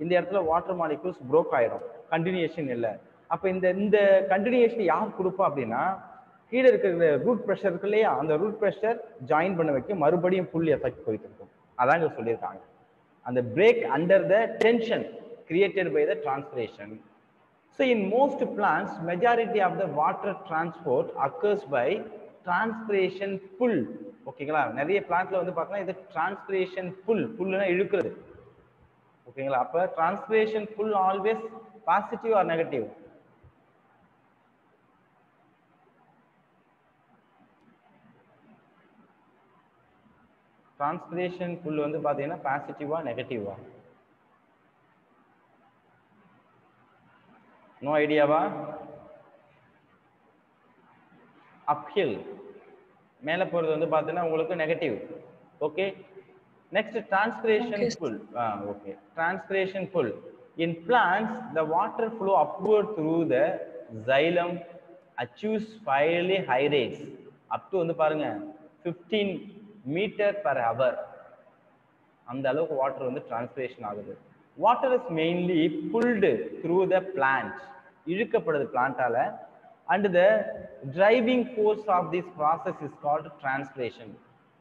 இந்த இடத்துல வாட்டர் மாலிகூல்ஸ் ப்ரோக் ஆயிடும், கண்டினியூஷன் இல்லை. அப்ப இந்த கண்டினியூஷன் யார் கொடுப்பா அப்படின்னா கீழே இருக்கிற ரூட் ப்ரெஷர் இருக்கு இல்லையா, அந்த ரூட் ப்ரெஷர் ஜாயின் பண்ண வைக்க மறுபடியும் புல் எஃபெக்ட் போயிட்டு இருக்கும். அதான் இங்க சொல்லியிருக்காங்க, அந்த break under the tension created by the transpiration. So in most plants, majority of the water transport occurs by transpiration pull. ஓகேங்களா, நிறைய பிளான்ட்ல வந்து பார்த்தீங்கன்னா இது டிரான்ஸ்பிரேஷன் புல்னா இழுக்கிறது. ஓகேங்களா, அப்ப transpiration pull always positive or negative? Transpiration pull வந்து பார்த்தீங்கன்னா பாசிட்டிவா நெகட்டிவா? நோ ஐடியாவா? அப்ஹில் மேல போறது வந்து பார்த்தீங்கன்னா உங்களுக்கு negative. Okay, next transpiration pull. Okay, transpiration pull in plants the water flow upward through the xylem achieves fairly high rates up to வந்து பாருங்க 15 மீட்டர் per hour. அந்த அளவுக்கு வாட்டர் வந்து டிரான்ஸ்பிரேஷன் ஆகுது. Water is mainly pulled through the plant, இழுக்கப்படுது பிளான்ட்டால. And the driving force of this process is called transpiration.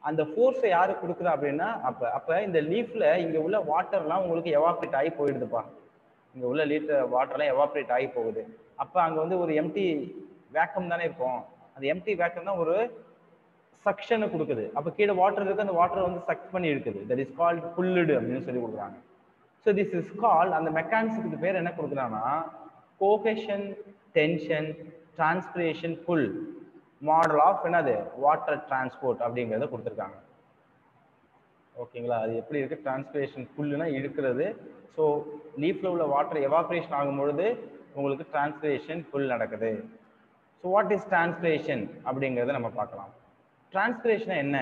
அந்த ஃபோர்ஸை யாரு கொடுக்குறா அப்படின்னா அப்ப இந்த லீஃப்ல இங்க உள்ள வாட்டர்லாம் உங்களுக்கு எவாப்ரேட் ஆகி போயிடுதுப்பா. இங்க உள்ள வாட்டர்லாம் எவாப்ரேட் ஆகி போகுது. அப்ப அங்க வந்து ஒரு எம்டி வேக்கம் தானே இருக்கும், அந்த எம்டி வேக்கம் தான் ஒரு சக்ஷனை கொடுக்குது. அப்ப கீழே வாட்டர் இருக்கு, அந்த வாட்டர் வந்து சக் பண்ணி இருக்குது. தட் இஸ் கால்ட் புல்லுடு அப்படின்னு சொல்லி கொடுக்குறாங்க. ஸோ திஸ் இஸ் கால்ட், அந்த மெக்கானிசத்துக்கு பேர் என்ன கொடுக்குறாங்கன்னா cohesion tension transpiration pull model of என்னது வாட்டர் டிரான்ஸ்போர்ட் அப்படிங்கிறத கொடுத்துருக்காங்க. ஓகேங்களா, அது எப்படி இருக்கு, டிரான்ஸ்பிரேஷன் புல்லுனா இழுக்கிறது. ஸோ லீஃப்ல உள்ள வாட்டர் எவாபரேஷன் ஆகும் பொழுது உங்களுக்கு டிரான்ஸ்பிரேஷன் புல் நடக்குது. ஸோ வாட் இஸ் டிரான்ஸ்பிரேஷன் அப்படிங்கிறத நம்ம பார்க்கலாம். டிரான்ஸ்பிரேஷன் என்ன?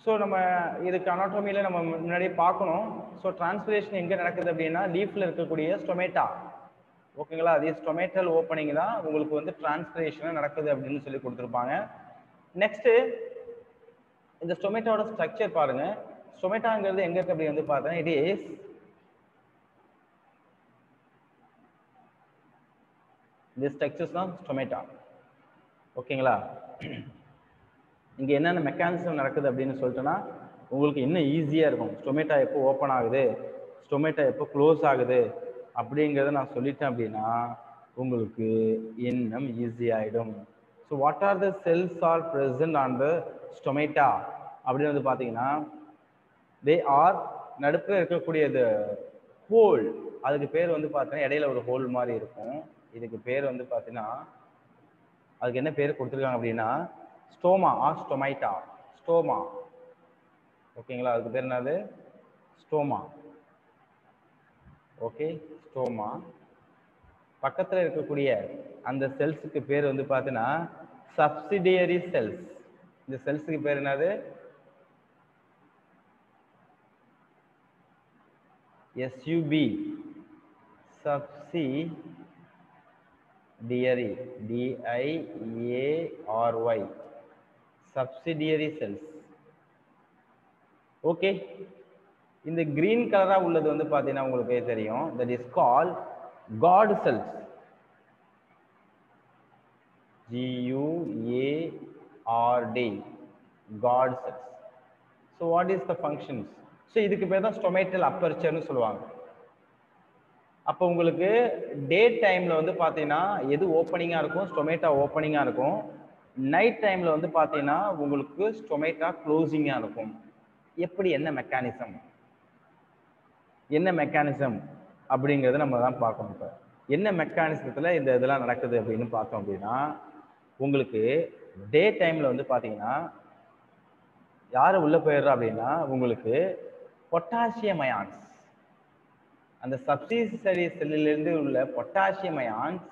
ஸோ நம்ம இதுக்கு அனாட்டமியில் நம்ம முன்னாடியே பார்க்கணும். ஸோ டிரான்ஸ்பிரேஷன் எங்கே நடக்குது அப்படின்னா லீஃப்ல இருக்கக்கூடிய ஸ்டொமேட்டா. ஓகேங்களா, அது ஸ்டொமேட்டல் ஓப்பனிங் தான் உங்களுக்கு வந்து டிரான்ஸ்பிரேஷன் நடக்குது அப்படின்னு சொல்லி கொடுத்துருப்பாங்க. நெக்ஸ்ட் இந்த ஸ்டொமேட்டோட ஸ்ட்ரக்சர் பாருங்க. ஸ்டொமேட்டாங்கிறது எங்க இருக்கு அப்படி வந்து பார்த்தா இட் இஸ் இந்த ஸ்ட்ரக்சர்ஸ் தான் ஸ்டொமேட்டா. ஓகேங்களா, இங்க என்னென்ன மெக்கானிசம் நடக்குது அப்படின்னு சொல்லிட்டோன்னா உங்களுக்கு இன்னும் ஈஸியா இருக்கும். ஸ்டொமேட்டா எப்போ ஓப்பன் ஆகுது, ஸ்டொமேட்டா எப்போ க்ளோஸ் ஆகுது அப்படிங்கிறத நான் சொல்லிட்டேன் அப்படின்னா உங்களுக்கு இன்னும் ஈஸி ஆயிடும். So what are the cells are present on the stomata அப்படின்னு வந்து பார்த்தீங்கன்னா தே ஆர் நடுப்புல இருக்கக்கூடியது ஹோல், அதுக்கு பேர் வந்து பார்த்தீங்கன்னா இடையில ஒரு ஹோல் மாதிரி இருக்கும். இதுக்கு பேர் வந்து பார்த்தீங்கன்னா அதுக்கு என்ன பேர் கொடுத்துருக்காங்க அப்படின்னா ஸ்டோமா ஆர் ஸ்டொமைட்டா, ஸ்டோமா. ஓகேங்களா, அதுக்கு பேர் என்னது ஸ்டோமா. Okay, stroma. பக்கத்தில் இருக்கக்கூடிய அந்த செல்ஸுக்கு பேர் வந்து பார்த்தீங்கன்னா சப்சிடியரி செல்ஸ். இந்த செல்ஸுக்கு பேர் என்னது SUB, subsidiary, DIARY, subsidiary cells. Okay, இந்த கிரீன் கலரா உள்ளது வந்து பாத்தீங்கன்னா உங்களுக்கு தெரியும், that is called God cells, GUARD RD, God cells. So what is the functions? So இதுக்கு பேர் தான் ஸ்டொமேட்டல் அப்பர்ச்சர்னு சொல்லுவாங்க. அப்போ உங்களுக்கு டே டைம்ல வந்து பார்த்தீங்கன்னா எது ஓப்பனிங்காக இருக்கும், ஸ்டொமேட்டா ஓப்பனிங்காக இருக்கும். நைட் டைம்ல வந்து பார்த்தீங்கன்னா உங்களுக்கு ஸ்டொமேட்டா க்ளோசிங்காக இருக்கும். எப்படி, என்ன மெக்கானிசம் அப்படிங்கிறத நம்ம தான் பார்க்கணும். இப்போ என்ன மெக்கானிசத்தில் இந்த இதெல்லாம் நடக்குது அப்படின்னு பார்த்தோம் அப்படின்னா, உங்களுக்கு டே டைம்ல வந்து பார்த்தீங்கன்னா யார் உள்ள போயிடுறா அப்படின்னா உங்களுக்கு பொட்டாசியம் அயான்ஸ், அந்த சப்சிடரி செல்லிலிருந்து உள்ள பொட்டாசியம் அயான்ஸ்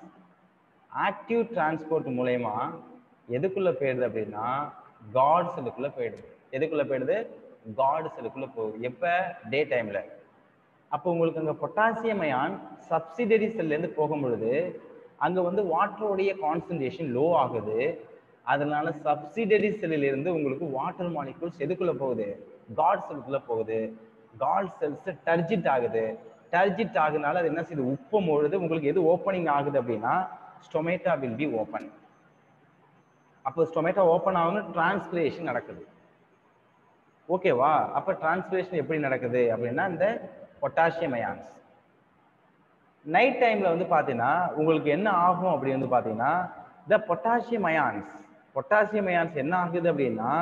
ஆக்டிவ் டிரான்ஸ்போர்ட் மூலயமா எதுக்குள்ள போயிடுது அப்படின்னா காட் செல்லுக்குள்ள போயிடுது. எதுக்குள்ள போயிடுது? காட் செல்லுக்குள்ள போகுது. எப்போ? டே டைம்ல. அப்போ உங்களுக்கு அங்கே பொட்டாசியம் அயான் சப்சிடரி செல்லேருந்து போகும் பொழுது அங்கே வந்து வாட்டருடைய கான்சன்ட்ரேஷன் லோ ஆகுது. அதனால சப்சிடரி செல்லிலிருந்து உங்களுக்கு வாட்டர் மாலிகூல்ஸ் எதுக்குள்ள போகுது? காட் செல்லுக்குள்ள போகுது. காட் செல்ஸ் டர்ஜிட் ஆகுது. டர்ஜிட் ஆகுனால அது என்ன செய்யுது? உப்பும் பொழுது உங்களுக்கு எது ஓப்பனிங் ஆகுது அப்படின்னா ஸ்டொமேட்டா வில் பி ஓப்பன். அப்போ ஸ்டொமேட்டா ஓப்பன் ஆகணும், டிரான்ஸ்பிரேஷன் நடக்குது. ஓகேவா? அப்போ டிரான்ஸ்பிரேஷன் எப்படி நடக்குது அப்படின்னா இந்த பொட்டாசியம் அயான்ஸ். நைட் டைம்ல வந்து பார்த்தீங்கன்னா உங்களுக்கு என்ன ஆகும் அப்படி வந்து பார்த்தீங்கன்னா இந்த பொட்டாசியம் அயான்ஸ் என்ன ஆகுது அப்படின்னா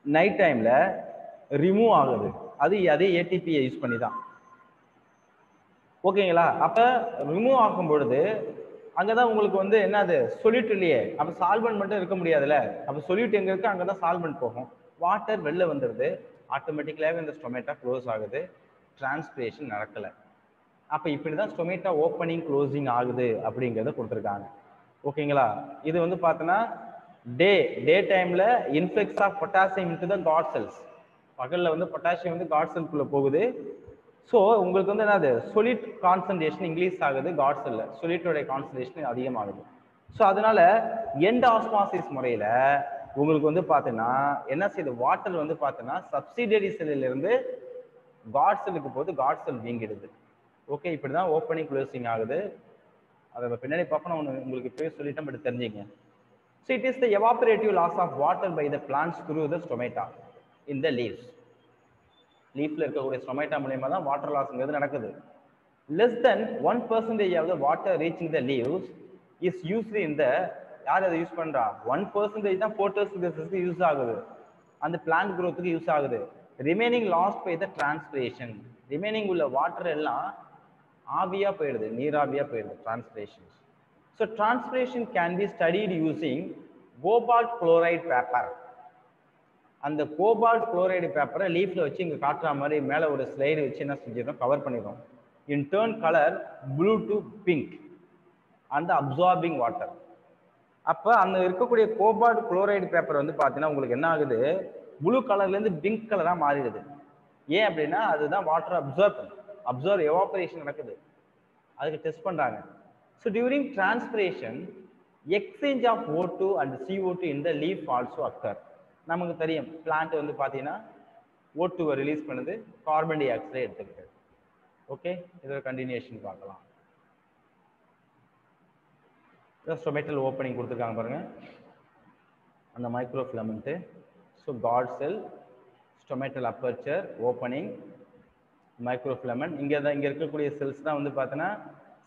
நைட் டைம்ல ரிமூவ் ஆகுது. அதே ஏடிபியை யூஸ் பண்ணி தான். ஓகேங்களா? அப்போ ரிமூவ் ஆகும் பொழுது அங்கதான் உங்களுக்கு வந்து என்னது சொல்யூட் இல்லையே, அப்போ சால்வெண்ட் மட்டும் இருக்க முடியாதுல்ல. அப்போ சொல்யூட் எங்க இருக்கு அங்கதான் சால்வெண்ட் போகும். வாட்டர் வெளில வந்துடுது. ஆட்டோமேட்டிக்கலாகவே இந்த ஸ்டொமேட்டா க்ளோஸ் ஆகுது. டிரான்ஸ்பிரேஷன் நடக்கல. அப்போ இப்படிதான் ஸ்டொமேட்டா ஓப்பனிங் க்ளோசிங் ஆகுது அப்படிங்கிறத கொடுத்துருக்காங்க. ஓகேங்களா? இது வந்து பார்த்தோன்னா டே டைம்ல influx of potassium into the guard cells. பகல்ல வந்து பொட்டாசியம் வந்து காட் செல்குள்ள போகுது. ஸோ உங்களுக்கு வந்து என்னது சொல்யூட் கான்சன்ட்ரேஷன் இன்க்ரீஸ் ஆகுது. காட் செல்ல சொல்யூட்டோடைய கான்சன்ட்ரேஷன் அதிகமாகுது. ஸோ அதனால எண்ட் ஆஸ்மாசிஸ் முறையில் உங்களுக்கு வந்து பார்த்தீங்கன்னா என்ன செய்யுது? வாட்டர் வந்து பார்த்தீங்கன்னா சப்சிடரி செல்லிலிருந்து காட் செல்லுக்கு போது காட் செல் வீங்கிடுது. ஓகே, இப்படி தான் ஓப்பனிங் க்ளோசிங் ஆகுது. அதை பின்னாடி பார்க்கணும். உங்களுக்கு இப்போயே சொல்லிட்டேன், பட் தெரிஞ்சுங்க. So it is the evaporative loss of water by the plants through the stomata in the leaves. லீஃப்ல இருக்கக்கூடிய ஸ்டொமேட்டா மூலமா தான் வாட்டர் லாஸ்ங்கிறது நடக்குது. Less than 1% of the water reaching the leaves is used in the, யார் அதை use பண்றா? 1% தான் போட்டோசிந்தசிஸ்க்கு யூஸ் ஆகுது, அந்த பிளான்ட் growthக்கு யூஸ் ஆகுது. Remaining lost by the transpiration. Remaining உள்ள வாட்டர் எல்லாம் ஆவியா போயிடுது, நீராவியா போயிடுது. Transpiration. So transpiration can be studied using cobalt chloride paper. அந்த கோபால்ட் குளோரைடு பேப்பரை லீஃப்ல வச்சு இங்க காட்டுற மாதிரி மேல ஒரு ஸ்லைடு வச்சு என்ன செஞ்சிடும்? கவர் பண்ணிடும். இன் turn colour blue to pink அந்த அப்சார்பிங் வாட்டர். அப்ப அந்த இருக்கக்கூடிய கோபால்ட் குளோரைடு பேப்பர் வந்து பாத்தீங்கன்னா உங்களுக்கு என்ன ஆகுது? ப்ளூ கலர்ல இருந்து பிங்க் கலரா மாறிடுது. ஏன் அப்படின்னா அதுதான் வாட்டர் அப்சர்வ் எவாபரேஷன் நடக்குது. அதுக்கு டெஸ்ட் பண்றாங்க. So during transpiration exchange of O2 and CO2 in the leaf also occur. நமக்கு தெரியும் பிளான்ட் வந்து பார்த்தீங்கன்னா O2 ரிலீஸ் பண்ணுது, கார்பன் டை ஆக்சைடை எடுத்துக்கிட்டு. ஓகே, இதோட கண்டினியூஷன் பார்க்கலாம். ஸ்டொமேட்டல் ஓப்பனிங் கொடுத்துருக்காங்க பாருங்க, அந்த micro filament. So guard cell, stomatal aperture, opening, micro filament. இங்கே இருக்கக்கூடிய செல்ஸ் தான் வந்து பார்த்தீங்கன்னா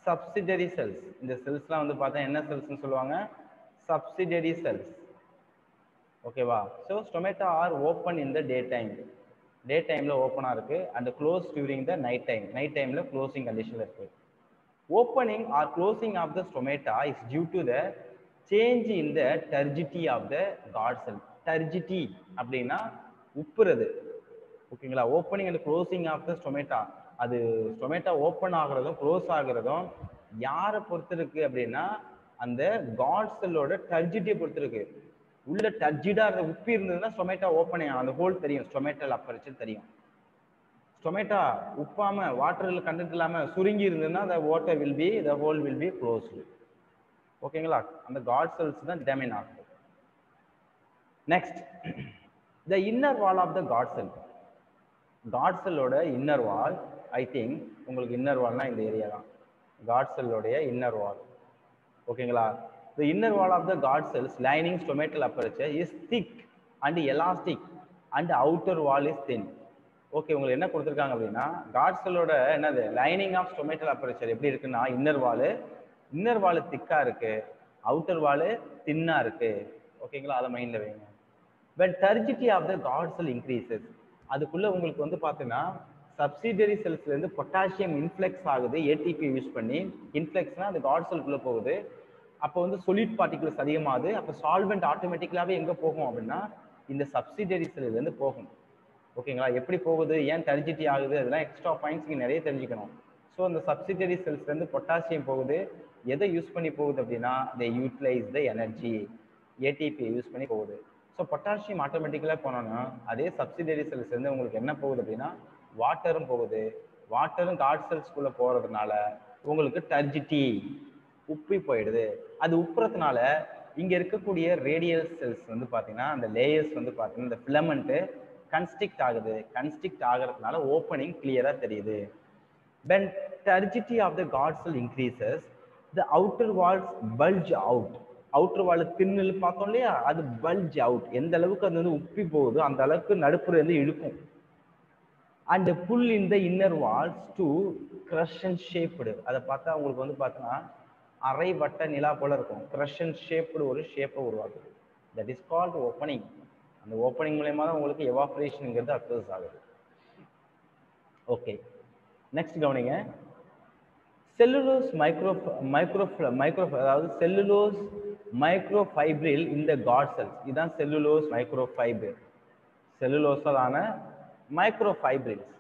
சப்சிடரி செல்ஸ். இந்த செல்ஸ்லாம் வந்து பார்த்தா என்ன செல்ஸ்ன்னு சொல்லுவாங்க? Subsidiary cells. ஓகேவா? So stomata are open in the day time. Day டைமில் ஓப்பனாக இருக்குது. And close during the night time. Night டைமில் க்ளோசிங் கண்டிஷனில் இருக்குது. Opening or closing of the stomata is due to the change in the turgidity of the guard cell. Turgidity அப்படின்னா உப்புறது. ஓகேங்களா? Opening and closing of the stomata, அது stomata open ஆகுறதும் close ஆகுறதும் யாரை பொறுத்து இருக்கு அப்படின்னா அந்த காட் செல்லோட டர்ஜிட்டியை பொறுத்து இருக்கு. உள்ள டர்ஜிடா உப்பி இருந்ததுன்னா ஸ்டொமேட்டா ஓப்பன் ஆகும். அந்த ஹோல் தெரியும், ஸ்டொமேட்டல் அப்பர்ச்சர் தெரியும். ஸ்டொமேட்டா உப்பாம வாட்டரில் கண்டென்ட் இல்லாம சுருங்கி இருந்ததுன்னா the hole will be closed. ஓகேங்களா? அந்த காட் செல்ஸ் தான் டெமின் ஆகுது. Next, the inner wall of the god cell. Guard செல்லோட இன்னர் வால், ஐ திங்க் உங்களுக்கு இன்னர் வால்னா இந்த ஏரியா தான் காட் செல்லோடைய இன்னர் வால். ஓகேங்களா? The inner wall of the guard cells lining stomatal aperture is thick and elastic and outer wall is thin. Okay, உங்களுக்கு என்ன கொடுத்துருக்காங்க அப்படின்னா, காட் செல்லோட என்னது லைனிங் ஆஃப் ஸ்டொமேட்டல் அபர்ச்சர் எப்படி இருக்குன்னா, இன்னர் வால் திக்கா இருக்கு, அவுட்டர் வால் தின்னா இருக்கு. ஓகேங்களா, அதை மைண்ட்ல வைங்க. when turgidity of the guard cell increases, அதுக்குள்ள உங்களுக்கு வந்து பார்த்தீங்கன்னா சப்சிடரி செல்ஸ்ல இருந்து பொட்டாசியம் இன்ஃப்ளெக்ஸ் ஆகுது, ஏடிபி யூஸ் பண்ணி. இன்ஃப்ளெக்ஸ்னா அது காட் செல்குள்ள போகுது. அப்போ வந்து சொலிட் பார்ட்டிகல்ஸ் அதிகமாகுது. அப்போ சால்வெண்ட் ஆட்டோமேட்டிக்கலாவே எங்க போகும் அப்படின்னா இந்த சப்சிடரி செல்ல இருந்து போகும். ஓகேங்களா, எப்படி போகுது, ஏன் டர்ஜிட்டி ஆகுது, அதெல்லாம் எக்ஸ்ட்ரா பாயிண்ட்ஸ் நீங்க நிறைய தெரிஞ்சுக்கணும். ஸோ அந்த சப்சிடரி செல்ஸ்ல இருந்து பொட்டாசியம் போகுது. எதை யூஸ் பண்ணி போகுது அப்படின்னா they utilize the energy, ATP use பண்ணி போகுது. ஸோ பொட்டாசியம் ஆட்டோமேட்டிக்கலாக போனோம்னா அதே சப்சிடரி செல்ஸ் இருந்து உங்களுக்கு என்ன போகுது அப்படின்னா வாட்டரும் போகுது. வாட்டரும் காட் செல்ஸ்குள்ள போறதுனால உங்களுக்கு டர்ஜிட்டி உப்பி போயிடுது. அது உப்புறதுனால இங்க இருக்கக்கூடிய ரேடியல் செல்ஸ் வந்து பாத்தீங்கன்னா அந்த லேயர்ஸ் வந்து பாத்தீங்கன்னா இந்த ஃபிலமெண்ட் கன்ஸ்ட்ரிக்ட் ஆகுது. கன்ஸ்ட்ரிக்ட் ஆகிறதுனால ஓப்பனிங் கிளியரா தெரியுது. when turgidity of the guard cell increases, the outer walls bulge out. Outer wall தின்னு பார்த்தோம் இல்லையா, அது பல்ஜ் அவுட். எந்த அளவுக்கு அது வந்து உப்பி போகுது அந்த அளவுக்கு நடுப்புற இருந்து இழுக்கும். And pull in the inner walls to crescent shaped. அதை பார்த்தா உங்களுக்கு வந்து பார்த்தீங்கன்னா அரை வட்ட நிலா போல இருக்கும். கிரஷன் ஷேப்டு ஒரு ஷேப்பை உருவாக்குது. That is called opening. அந்த ஓப்பனிங் மூலயமா தான் உங்களுக்கு எவாப்ரேஷனுங்கிறது அக்சஸ் ஆகுது. ஓகே, நெக்ஸ்ட் கவனிங்க. செல்லுலோஸ் அதாவது செல்லுலோஸ் மைக்ரோஃபைப்ரில் இந்த காட் செல்ஸ். இதுதான் செல்லுலோஸ் மைக்ரோஃபைப்ரில். செல்லுலோஸான மைக்ரோஃபைப்ரில்ஸ்.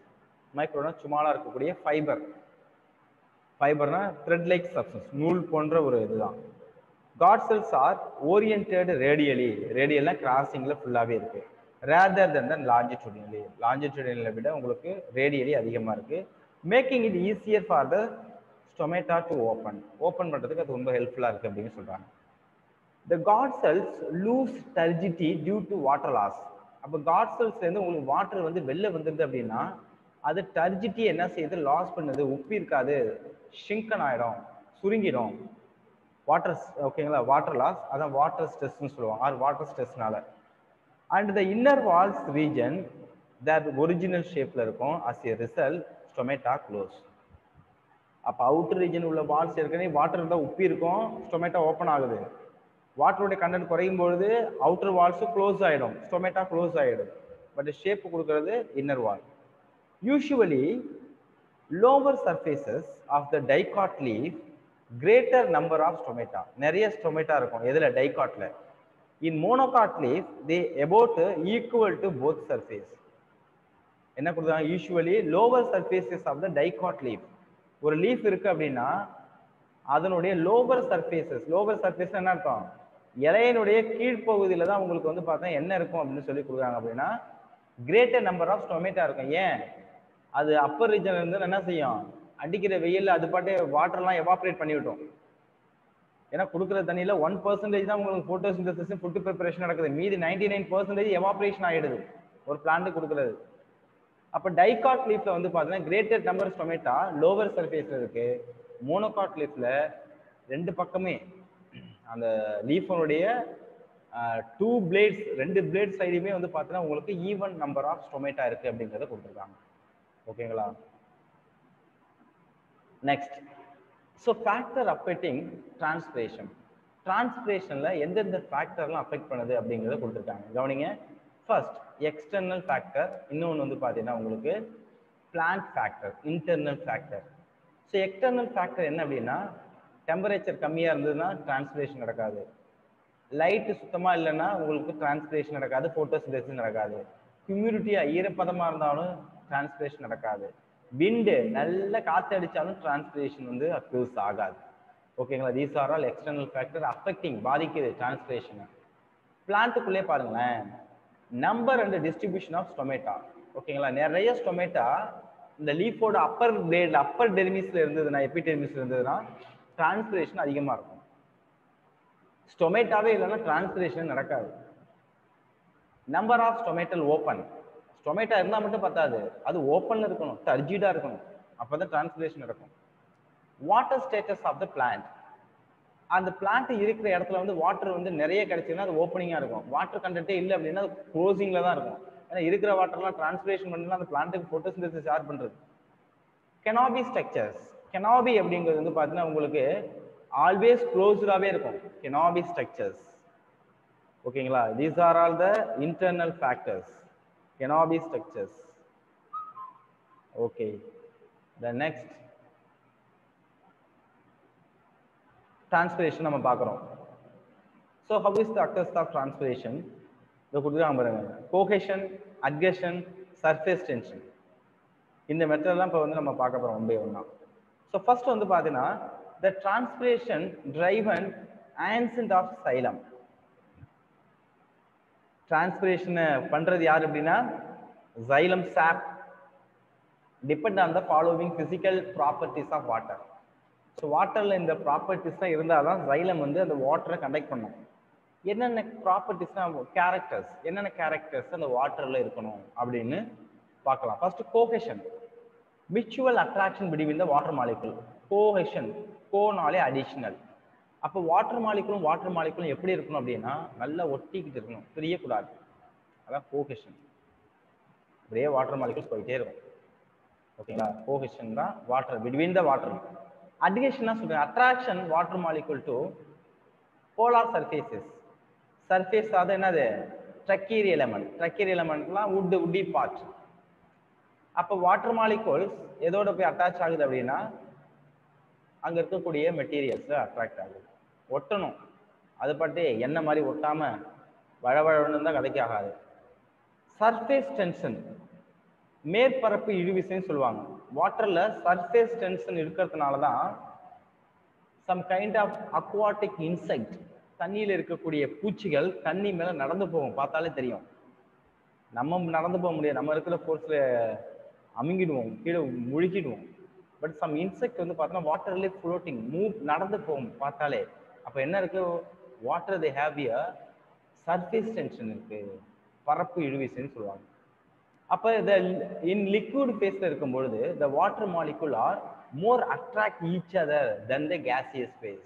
மைக்ரோனா சும்மாலாம் இருக்கக்கூடிய ஃபைபர். ஃபைபர்னா த்ரெட் லைக் சப்ஸ்டன்ஸ், நூல் போன்ற ஒரு இதுதான். Guard cells are oriented radially. ரேடியல்னா கிராசிங்ல ஃபுல்லாவே இருக்கு. ரேதர் தென் லாஞ்சிடியூடினலி. லாஞ்சிடியூடினலை விட உங்களுக்கு ரேடியலி அதிகமா இருக்கு. Making it easier for the stomata to open. Open பண்றதுக்கு அது ரொம்ப ஹெல்ப்ஃபுல்லா இருக்கு அப்படின்னு சொல்றாங்க. The guard cells lose turgidity due to water loss. அப்போ காட் செல்ஸ்ல இருந்து உங்களுக்கு வாட்டர் வந்து வெளில வந்துருது அப்படின்னா அது டர்ஜிட்டி என்ன செய்யுது, லாஸ் பண்ணுது. உப்பி இருக்காது, ஷிங்கன் ஆயிடும், சுருங்கிடும். வாட்டர், ஓகேங்களா, வாட்டர் லாஸ், அதான் வாட்டர் ஸ்ட்ரெஸ்ன்னு சொல்லுவாங்க, ஆர் வாட்டர் ஸ்ட்ரெஸ்னால. And the inner walls region that original ஷேப்ல இருக்கும். As a result stomata close. அப்போ அவுட்டர் ரீஜன் உள்ள வால்ஸ் ஏற்கனவே வாட்டர் இருந்தால் உப்பி இருக்கும், ஸ்டொமேட்டா ஓப்பன் ஆகுது. வாட்டருடைய கண்டென்ட் குறையும் பொழுது அவுட்டர் வால்ஸும் க்ளோஸ் ஆகிடும், ஸ்டொமேட்டா க்ளோஸ் ஆகிடும். பட் ஷேப் கொடுக்கறது inner wall. Usually lower surfaces of the dicot leaf greater number of stomata. நிறைய ஸ்டொமேட்டா இருக்கும் எதுல, டைகாட்ல. In monocot leaf they about equal to both surface. என்ன கொடுத்தாங்க, usually lower surfaces of the dicot leaf. ஒரு leaf இருக்கு அப்படின்னா அதனுடைய லோவர் சர்ஃபேசஸ், லோவர் சர்ஃபேஸ் என்ன அர்த்தம், இலையினுடைய கீழ்ப்பகுதியில தான் உங்களுக்கு வந்து பார்த்தா என்ன இருக்கும் அப்படின்னு சொல்லி கொடுக்குறாங்க. அப்படின்னா கிரேட்டர் நம்பர் ஆஃப் ஸ்டொமேட்டா இருக்கும். ஏன், அது அப்பர் ரீஜன்ல இருந்து என்ன செய்யும், அடிக்கிற வெயில்ல அது பாட்டே வாட்டர்லாம் எவாப்ரேட் பண்ணிவிட்டோம். ஏன்னா கொடுக்குற தண்ணியில 1% தான் உங்களுக்கு போட்டோசிந்தசிஸ் ஃபுட் ப்ரிப்பரேஷன் நடக்குது. மீதி 99% எவாப்ரேஷன் ஆயிடுது ஒரு பிளான்ட் கொடுக்குறது. அப்ப டைகாட் லீஃப்ல வந்து பாத்தீங்கன்னா கிரேட்டர் நம்பர் ஸ்டொமேட்டா லோவர் சர்ஃபேஸ்ல இருக்கு. மோனோகாட் லீஃப்ல ரெண்டு பக்கமே அந்த லீஃபனுடைய 2 பிளேட்ஸ், 2 பிளேட் சைடுமே வந்து பாத்தீங்கன்னா உங்களுக்கு ஈவன் நம்பர் ஆஃப் ஸ்டொமேட்டா இருக்கு அப்படிங்கறத கொடுத்துருக்காங்க. ஓகேங்களா, next. So factor affecting transpiration. டிரான்ஸ்பிரேஷன்ல எந்தெந்த ஃபேக்டர்லாம் அஃபெக்ட் பண்ணுது அப்படிங்கிறத கொடுத்துருக்காங்க. கவனிங்க. ஃபர்ஸ்ட் எக்ஸ்டர்னல் ஃபேக்டர், இன்னொன்று வந்து பார்த்தீங்கன்னா உங்களுக்கு plant factor, internal factor. So external factor என்ன அப்படின்னா, டெம்பரேச்சர் கம்மியாக இருந்ததுன்னா டிரான்ஸ்பிரேஷன் நடக்காது. லைட்டு சுத்தமாக இல்லைன்னா உங்களுக்கு டிரான்ஸ்பிரேஷன் நடக்காது, ஃபோட்டோசிந்தசிஸ் நடக்காது. ஹியூமிடிட்டியாக ஈரப்பதமாக இருந்தாலும் டிரான்ஸ்பிரேஷன் நடக்காது. விண்டு நல்ல காற்று அடித்தாலும் டிரான்ஸ்பிரேஷன் வந்து அக்யூஸ் ஆகாது. ஓகேங்களா, these are all external factor affecting, பாதிக்குது டிரான்ஸ்பிரேஷனை. பிளான்ட்டுக்குள்ளே பாருங்களேன், number and distribution of stomata. ஓகேங்களா, நிறைய ஸ்டொமேட்டா இந்த லீஃபோட அப்பர் கிரேட்ல, அப்பர் டெர்மிஸ்ல இருந்ததுன்னா, எபிடெர்மிஸ்ல இருந்ததுன்னா டிரான்ஸ்பிரேஷன் அதிகமாக இருக்கும். ஸ்டொமேட்டாவே இல்லைன்னா டிரான்ஸ்பிரேஷன் நடக்காது. Number of stomatal open, stomata இருந்தால் மட்டும் பத்தாது, அது ஓப்பன்ல இருக்கணும், டர்ஜிடா இருக்கணும், அப்பதான் டிரான்ஸ்பிரேஷன் நடக்கும். Water status of the plant. அந்த பிளான்ட் இருக்கிற இடத்துல வந்து வாட்டர் வந்து நிறைய கிடைச்சதுன்னா அது ஓப்பனிங்கா இருக்கும். வாட்டர் கண்டென்ட்டே இல்லை அப்படின்னா அது க்ளோசிங்ல தான் இருக்கும். ஏன்னா இருக்கிற வாட்டர்லாம் டிரான்ஸ்பிரேஷன் பண்ணலாம் அந்த பிளான்ட்டுக்கு போட்டோசிந்தசிஸ் யார் பண்றது? கெனாபி ஸ்ட்ரக்சர்ஸ். கெனாபி அப்படிங்கிறது வந்து பார்த்தீங்கன்னா உங்களுக்கு ஆல்வேஸ் க்ளோஸ்டாவே இருக்கும். Canopy structures. ஓகேங்களா? These are all the internal factors. Canopy structures. Okay. The next transpiration நம்ம பார்க்குறோம். So how is the occurs of transpiration? இதை கொடுத்துருக்காங்க பாருங்க. cohesion, adhesion, surface tension. இந்த மெத்தட்லாம் இப்போ வந்து நம்ம பார்க்க போகிறோம் ஒன் பை ஒன்னா. ஸோ ஃபர்ஸ்ட் வந்து பார்த்தீங்கன்னா the transpiration driven ancient of xylem. transpiration பண்றது யார் அப்படின்னா xylem sap depend on the following physical properties of water. So வாட்டரில் இந்த ப்ராப்பர்ட்டிஸ்லாம் இருந்தால் தான் xylem வந்து அந்த வாட்டரை கண்டக்ட் பண்ணும். என்னென்ன ப்ராப்பர்ட்டிஸ்னா கேரக்டர்ஸ், என்னென்ன கேரக்டர்ஸ் அந்த வாட்டரில் இருக்கணும் அப்படின்னு பார்க்கலாம். First cohesion, mutual attraction between the water molecule. Cohesion, கோனாலே அடிஷனல். அப்போ வாட்டர் மாலிகுலும் எப்படி இருக்கணும் அப்படின்னா நல்லா ஒட்டிக்கிட்டு இருக்கணும், பிரியக்கூடாது. அதான் கோஹெஷன். அப்படியே வாட்டர் மாலிகுல்ஸ் போயிட்டே இருக்கும். ஓகேங்களா? கோஹெஷன் தான் water between the water. adhesion சொல்றேன், attraction water molecule to polar surfaces. surface அது என்னது? trachyry element. trachyry elementலாம் woody part. அப்ப வாட்டர் மாலிகூல்ஸ் எதோட போய் அட்டாச் ஆகுது அப்படின்னா அங்க இருக்கக்கூடிய மெட்டீரியல்ஸ் அட்ராக்ட் ஆகுது. ஒட்டணும். அது பட்டு என்ன மாதிரி ஒட்டாம வழவழன்னு இருந்தா கதைக்கு ஆகாது. சர்ஃபேஸ் டென்ஷன், மேற்பரப்பு இழுவிசைன்னு சொல்லுவாங்க. வாட்டர்ல சர்ஃபேஸ் டென்ஷன் இருக்கிறதுனால தான் some kind of aquatic insect, தண்ணியில் இருக்கக்கூடிய பூச்சிகள் தண்ணி மேல நடந்து போகும், பார்த்தாலே தெரியும். நம்ம நடந்து போக முடியாது, நம்ம இருக்கிற ஃபோர்ஸ்ல அமுங்கிடுவோம், கீழே முழுகிடுவோம். பட் சம் இன்செக்ட் வந்து பார்த்தோன்னா வாட்டர்லேயே ஃப்ளோட்டிங், மூவ் நடந்து போகும் பார்த்தாலே. அப்போ என்ன இருக்கு? Water they have a surface tension இருக்கு, பரப்பு இழுவிசைன்னு சொல்லுவாங்க. அப்போ இன் லிக்விட் ஃபேஸ்ல இருக்கும் பொழுது the water molecule are more attract each other than the gaseous phase.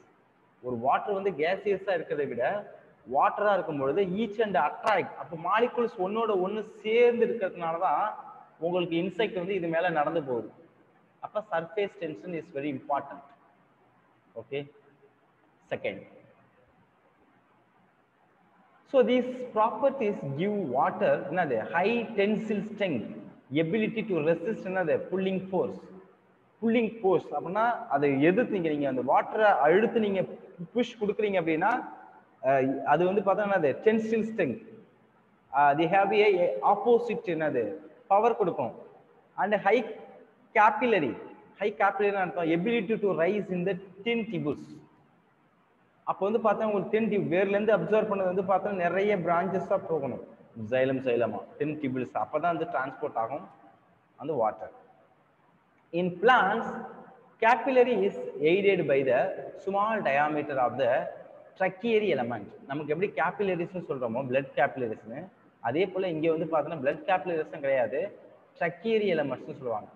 ஒரு வாட்டர் வந்து கேசியஸா இருக்கிறத விட வாட்டரா இருக்கும் பொழுது ஈச் அண்ட் அட்ராக்ட். அப்போ மாலிகுல்ஸ் ஒன்னோட ஒன்று சேர்ந்து இருக்கிறதுனால தான் உங்களுக்கு இன்செக்ட் வந்து இது மேல நடந்து போகுது. அப்போ surface tension is very important. Okay. Second, so these properties give water another high tensile strength, ability to resist another pulling force. pulling force அப்படின்னா அதை எதிர்த்து நீங்க அந்த வாட்டரை அழுத்து நீங்க புஷ் கொடுக்குறீங்க அப்படின்னா அது வந்து பார்த்தா tensile strength. they have a opposite என்னது பவர் கொடுக்கும். and high capillary அர்த்தம் ability to rise in the thin tubules. அப்போ வந்து பார்த்தா உங்களுக்கு டென் டியூப் வேர்லேருந்து அப்சர்வ் பண்ணது வந்து பார்த்தா நிறைய பிரான்ச்சஸாக போகணும், சைலமா டென் டியூபிள்ஸ். அப்போ தான் வந்து டிரான்ஸ்போர்ட் ஆகும் அந்த water. In plants capillary is aided by the small diameter of the tracheary element. நமக்கு எப்படி கேபிலரிஸ்ன்னு சொல்கிறோமோ பிளட் கேபிலரிஸ்ன்னு, அதே போல் இங்கே வந்து பார்த்தோன்னா பிளட் கேபிலரிஸ்ன்னு கிடையாது, ட்ரக்கியரி எலமெண்ட்ஸ்னு சொல்லுவாங்க.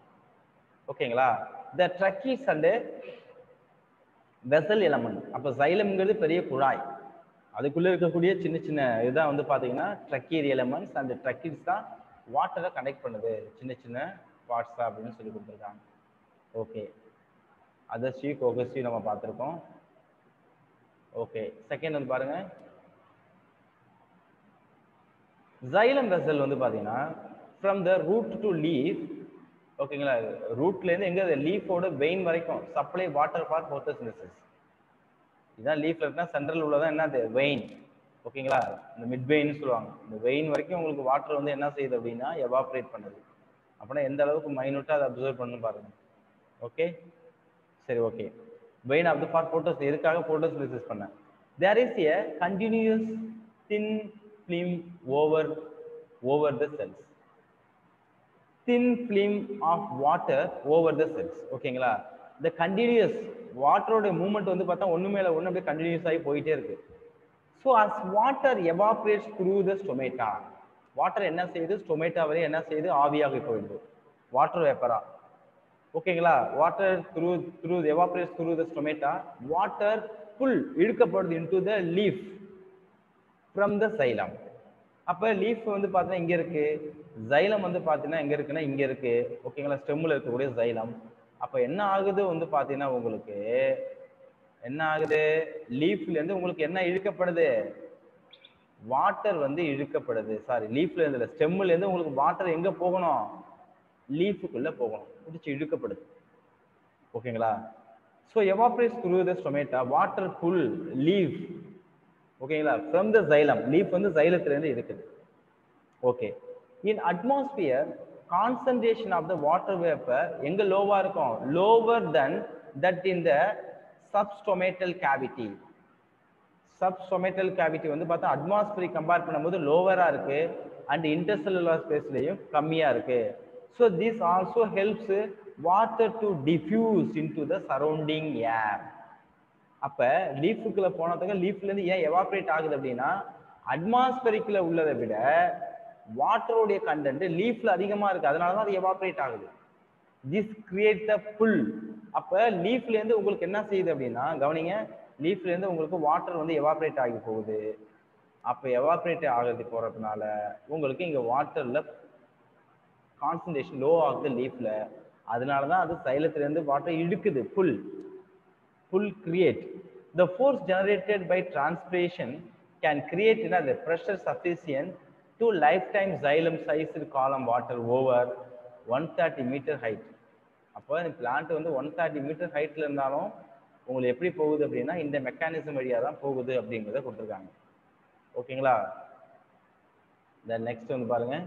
ஓகேங்களா? த ட்ரக்கீஸ் அண்டு வெசல் எலமெண்ட். அப்போ சைலம்ங்கிறது பெரிய குழாய், அதுக்குள்ளே இருக்கக்கூடிய சின்ன சின்ன இதுதான் வந்து பார்த்தீங்கன்னா ட்ரக்கியரி எலமெண்ட்ஸ். அந்த ட்ரக்கீஸ் தான் வாட்டரை கனெக்ட் பண்ணுது, சின்ன சின்ன பார்ட்ஸா அப்படின்னு சொல்லி கொடுத்துருக்காங்க. ஓகே. அதர்ஸ்டி கோகஸ்டி நம்ம பார்த்துருக்கோம். ஓகே. செகண்ட் வந்து பாருங்க, சைலம் வெசல் வந்து பார்த்தீங்கன்னா from the root to leaf. ஓகேங்களா? ரூட்லேருந்து எங்கே லீஃபோட வெயின் வரைக்கும் சப்ளை வாட்டர் ஃபார் போட்டோசிந்தசிஸ். இதுதான் லீஃப்ல இருந்தால் சென்ட்ரல் உள்ளதான் என்னது வெயின். ஓகேங்களா? இந்த மிட் வெயின்னு சொல்லுவாங்க. இந்த வெயின் வரைக்கும் உங்களுக்கு வாட்டர் வந்து என்ன செய்யுது அப்படின்னா எவாப்ரேட் பண்ணுது. அப்படின்னா எந்த அளவுக்கு மைனூட்டாக அதை அப்சர்வ் பண்ணணும் பாருங்க. ஓகே, சரி. Okay. Vein of the for photos எதுக்காக போட்டோசிந்தசிஸ் பண்ண? There is a continuous thin film over the cells. thin film of water over the cells. ஓகேங்களா? the continuous வாட்டரோட மூவ்மெண்ட் வந்து பார்த்தா ஒன்று மேலே ஒன்று அப்படியே கண்டினியூஸ் ஆகி போயிட்டே இருக்கு. So as water evaporates through the stomata, water என்ன செய்யுது? ஸ்டொமேட்டா வரை என்ன செய்யுது? ஆவியாகி போயிடுது, வாட்டர் வேப்பரா. ஓகேங்களா? Water through evaporates through the stomata, water pull இழுக்கப்படுது into the leaf from the xylem. அப்போ லீஃப் வந்து பார்த்தீங்கன்னா இங்கே இருக்கு, ஜைலம் வந்து பார்த்தீங்கன்னா எங்கே இருக்குன்னா இங்கே இருக்கு. ஓகேங்களா, ஸ்டெம்மில் இருக்கக்கூடிய ஜைலம். அப்போ என்ன ஆகுது வந்து பார்த்தீங்கன்னா உங்களுக்கு என்ன ஆகுது, லீஃப்லேருந்து உங்களுக்கு என்ன இழுக்கப்படுது, வாட்டர் வந்து இழுக்கப்படுது. சாரி, லீஃப்ல இருந்து ஸ்டெம்ல இருந்து உங்களுக்கு வாட்டர் எங்க போகணும், லீஃபுக்குள்ள போகணும், பிடிச்சி இழுக்கப்படுது. ஓகேங்களா. So evaporates through the stomata, water pull leaf. ஓகேங்களா, ஃப்ரம் த ஜைலம், லீஃப் வந்து ஜைலத்திலேருந்து இருக்குது. Okay, in atmosphere concentration of the water vapour எங்க லோவா இருக்கும், lower than that in the substomatal cavity. Substomatal cavity வந்து பார்த்தா அட்மாஸ்பியர் கம்பேர் பண்ணும்போது லோவரா இருக்கு அண்ட் இன்டர்செல்லுலார் ஸ்பேஸ்லயும் கம்மியா இருக்கு. So this also helps water to diffuse into the surrounding air. அப்ப லீஃபுக்குள்ள போனதுக்கு லீஃப்ல இருந்து ஏன் எவாப்ரேட் ஆகுது அப்படின்னா, அட்மாஸ்பியரிக்குள்ள உள்ளதை விட வாட்டருடைய கண்டென்ட் லீஃப்ல அதிகமா இருக்கு, அதனாலதான் அது எவாப்ரேட் ஆகுது. திஸ் கிரியேட் த புல். அப்ப லீஃப்ல இருந்து உங்களுக்கு என்ன செய்யுது அப்படின்னா, கவனிங்க, லீஃப்ல இருந்து உங்களுக்கு வாட்டர் வந்து எவாப்ரேட் ஆகி போகுது. அப்ப எவாப்ரேட் ஆகிறது போறதுனால உங்களுக்கு இங்க வாட்டர்ல கான்சன்ட்ரேஷன் லோ ஆகுது லீஃப்ல. அதனாலதான் அது சைலத்திலிருந்து வாட்டர் இழுக்குது. புல் create the force generated by transpiration can create the pressure sufficient to lifetime xylem sized column water over 130 meter height. அப்போ இந்த பிளான்ட் வந்து 130 மீட்டர் ஹைட்ல இருந்தாலும் உங்களுக்கு எப்படி போகுது அப்படின்னா இந்த மெக்கானிசம் வழியா தான் போகுது அப்படிங்கிறத கொடுத்துருக்காங்க. ஓகேங்களா. தென் நெக்ஸ்ட் வந்து பாருங்க,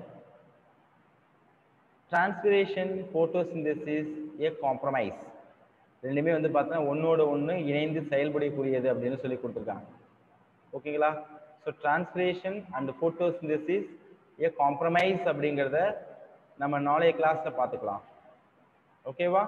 டிரான்ஸ்பிரேஷன் போட்டோசிந்தசிஸ் ஏ காம்ப்ரமைஸ். ரெண்டுமே வந்து பார்த்தீங்கன்னா ஒன்னோட ஒன்று இணைந்து செயல்படக்கூடியது அப்படின்னு சொல்லி கொடுத்துருக்காங்க. ஓகேங்களா. So transpiration and photosynthesis A compromise அப்படிங்கிறத நம்ம நாளைய கிளாஸ்ல பார்த்துக்கலாம். ஓகேவா.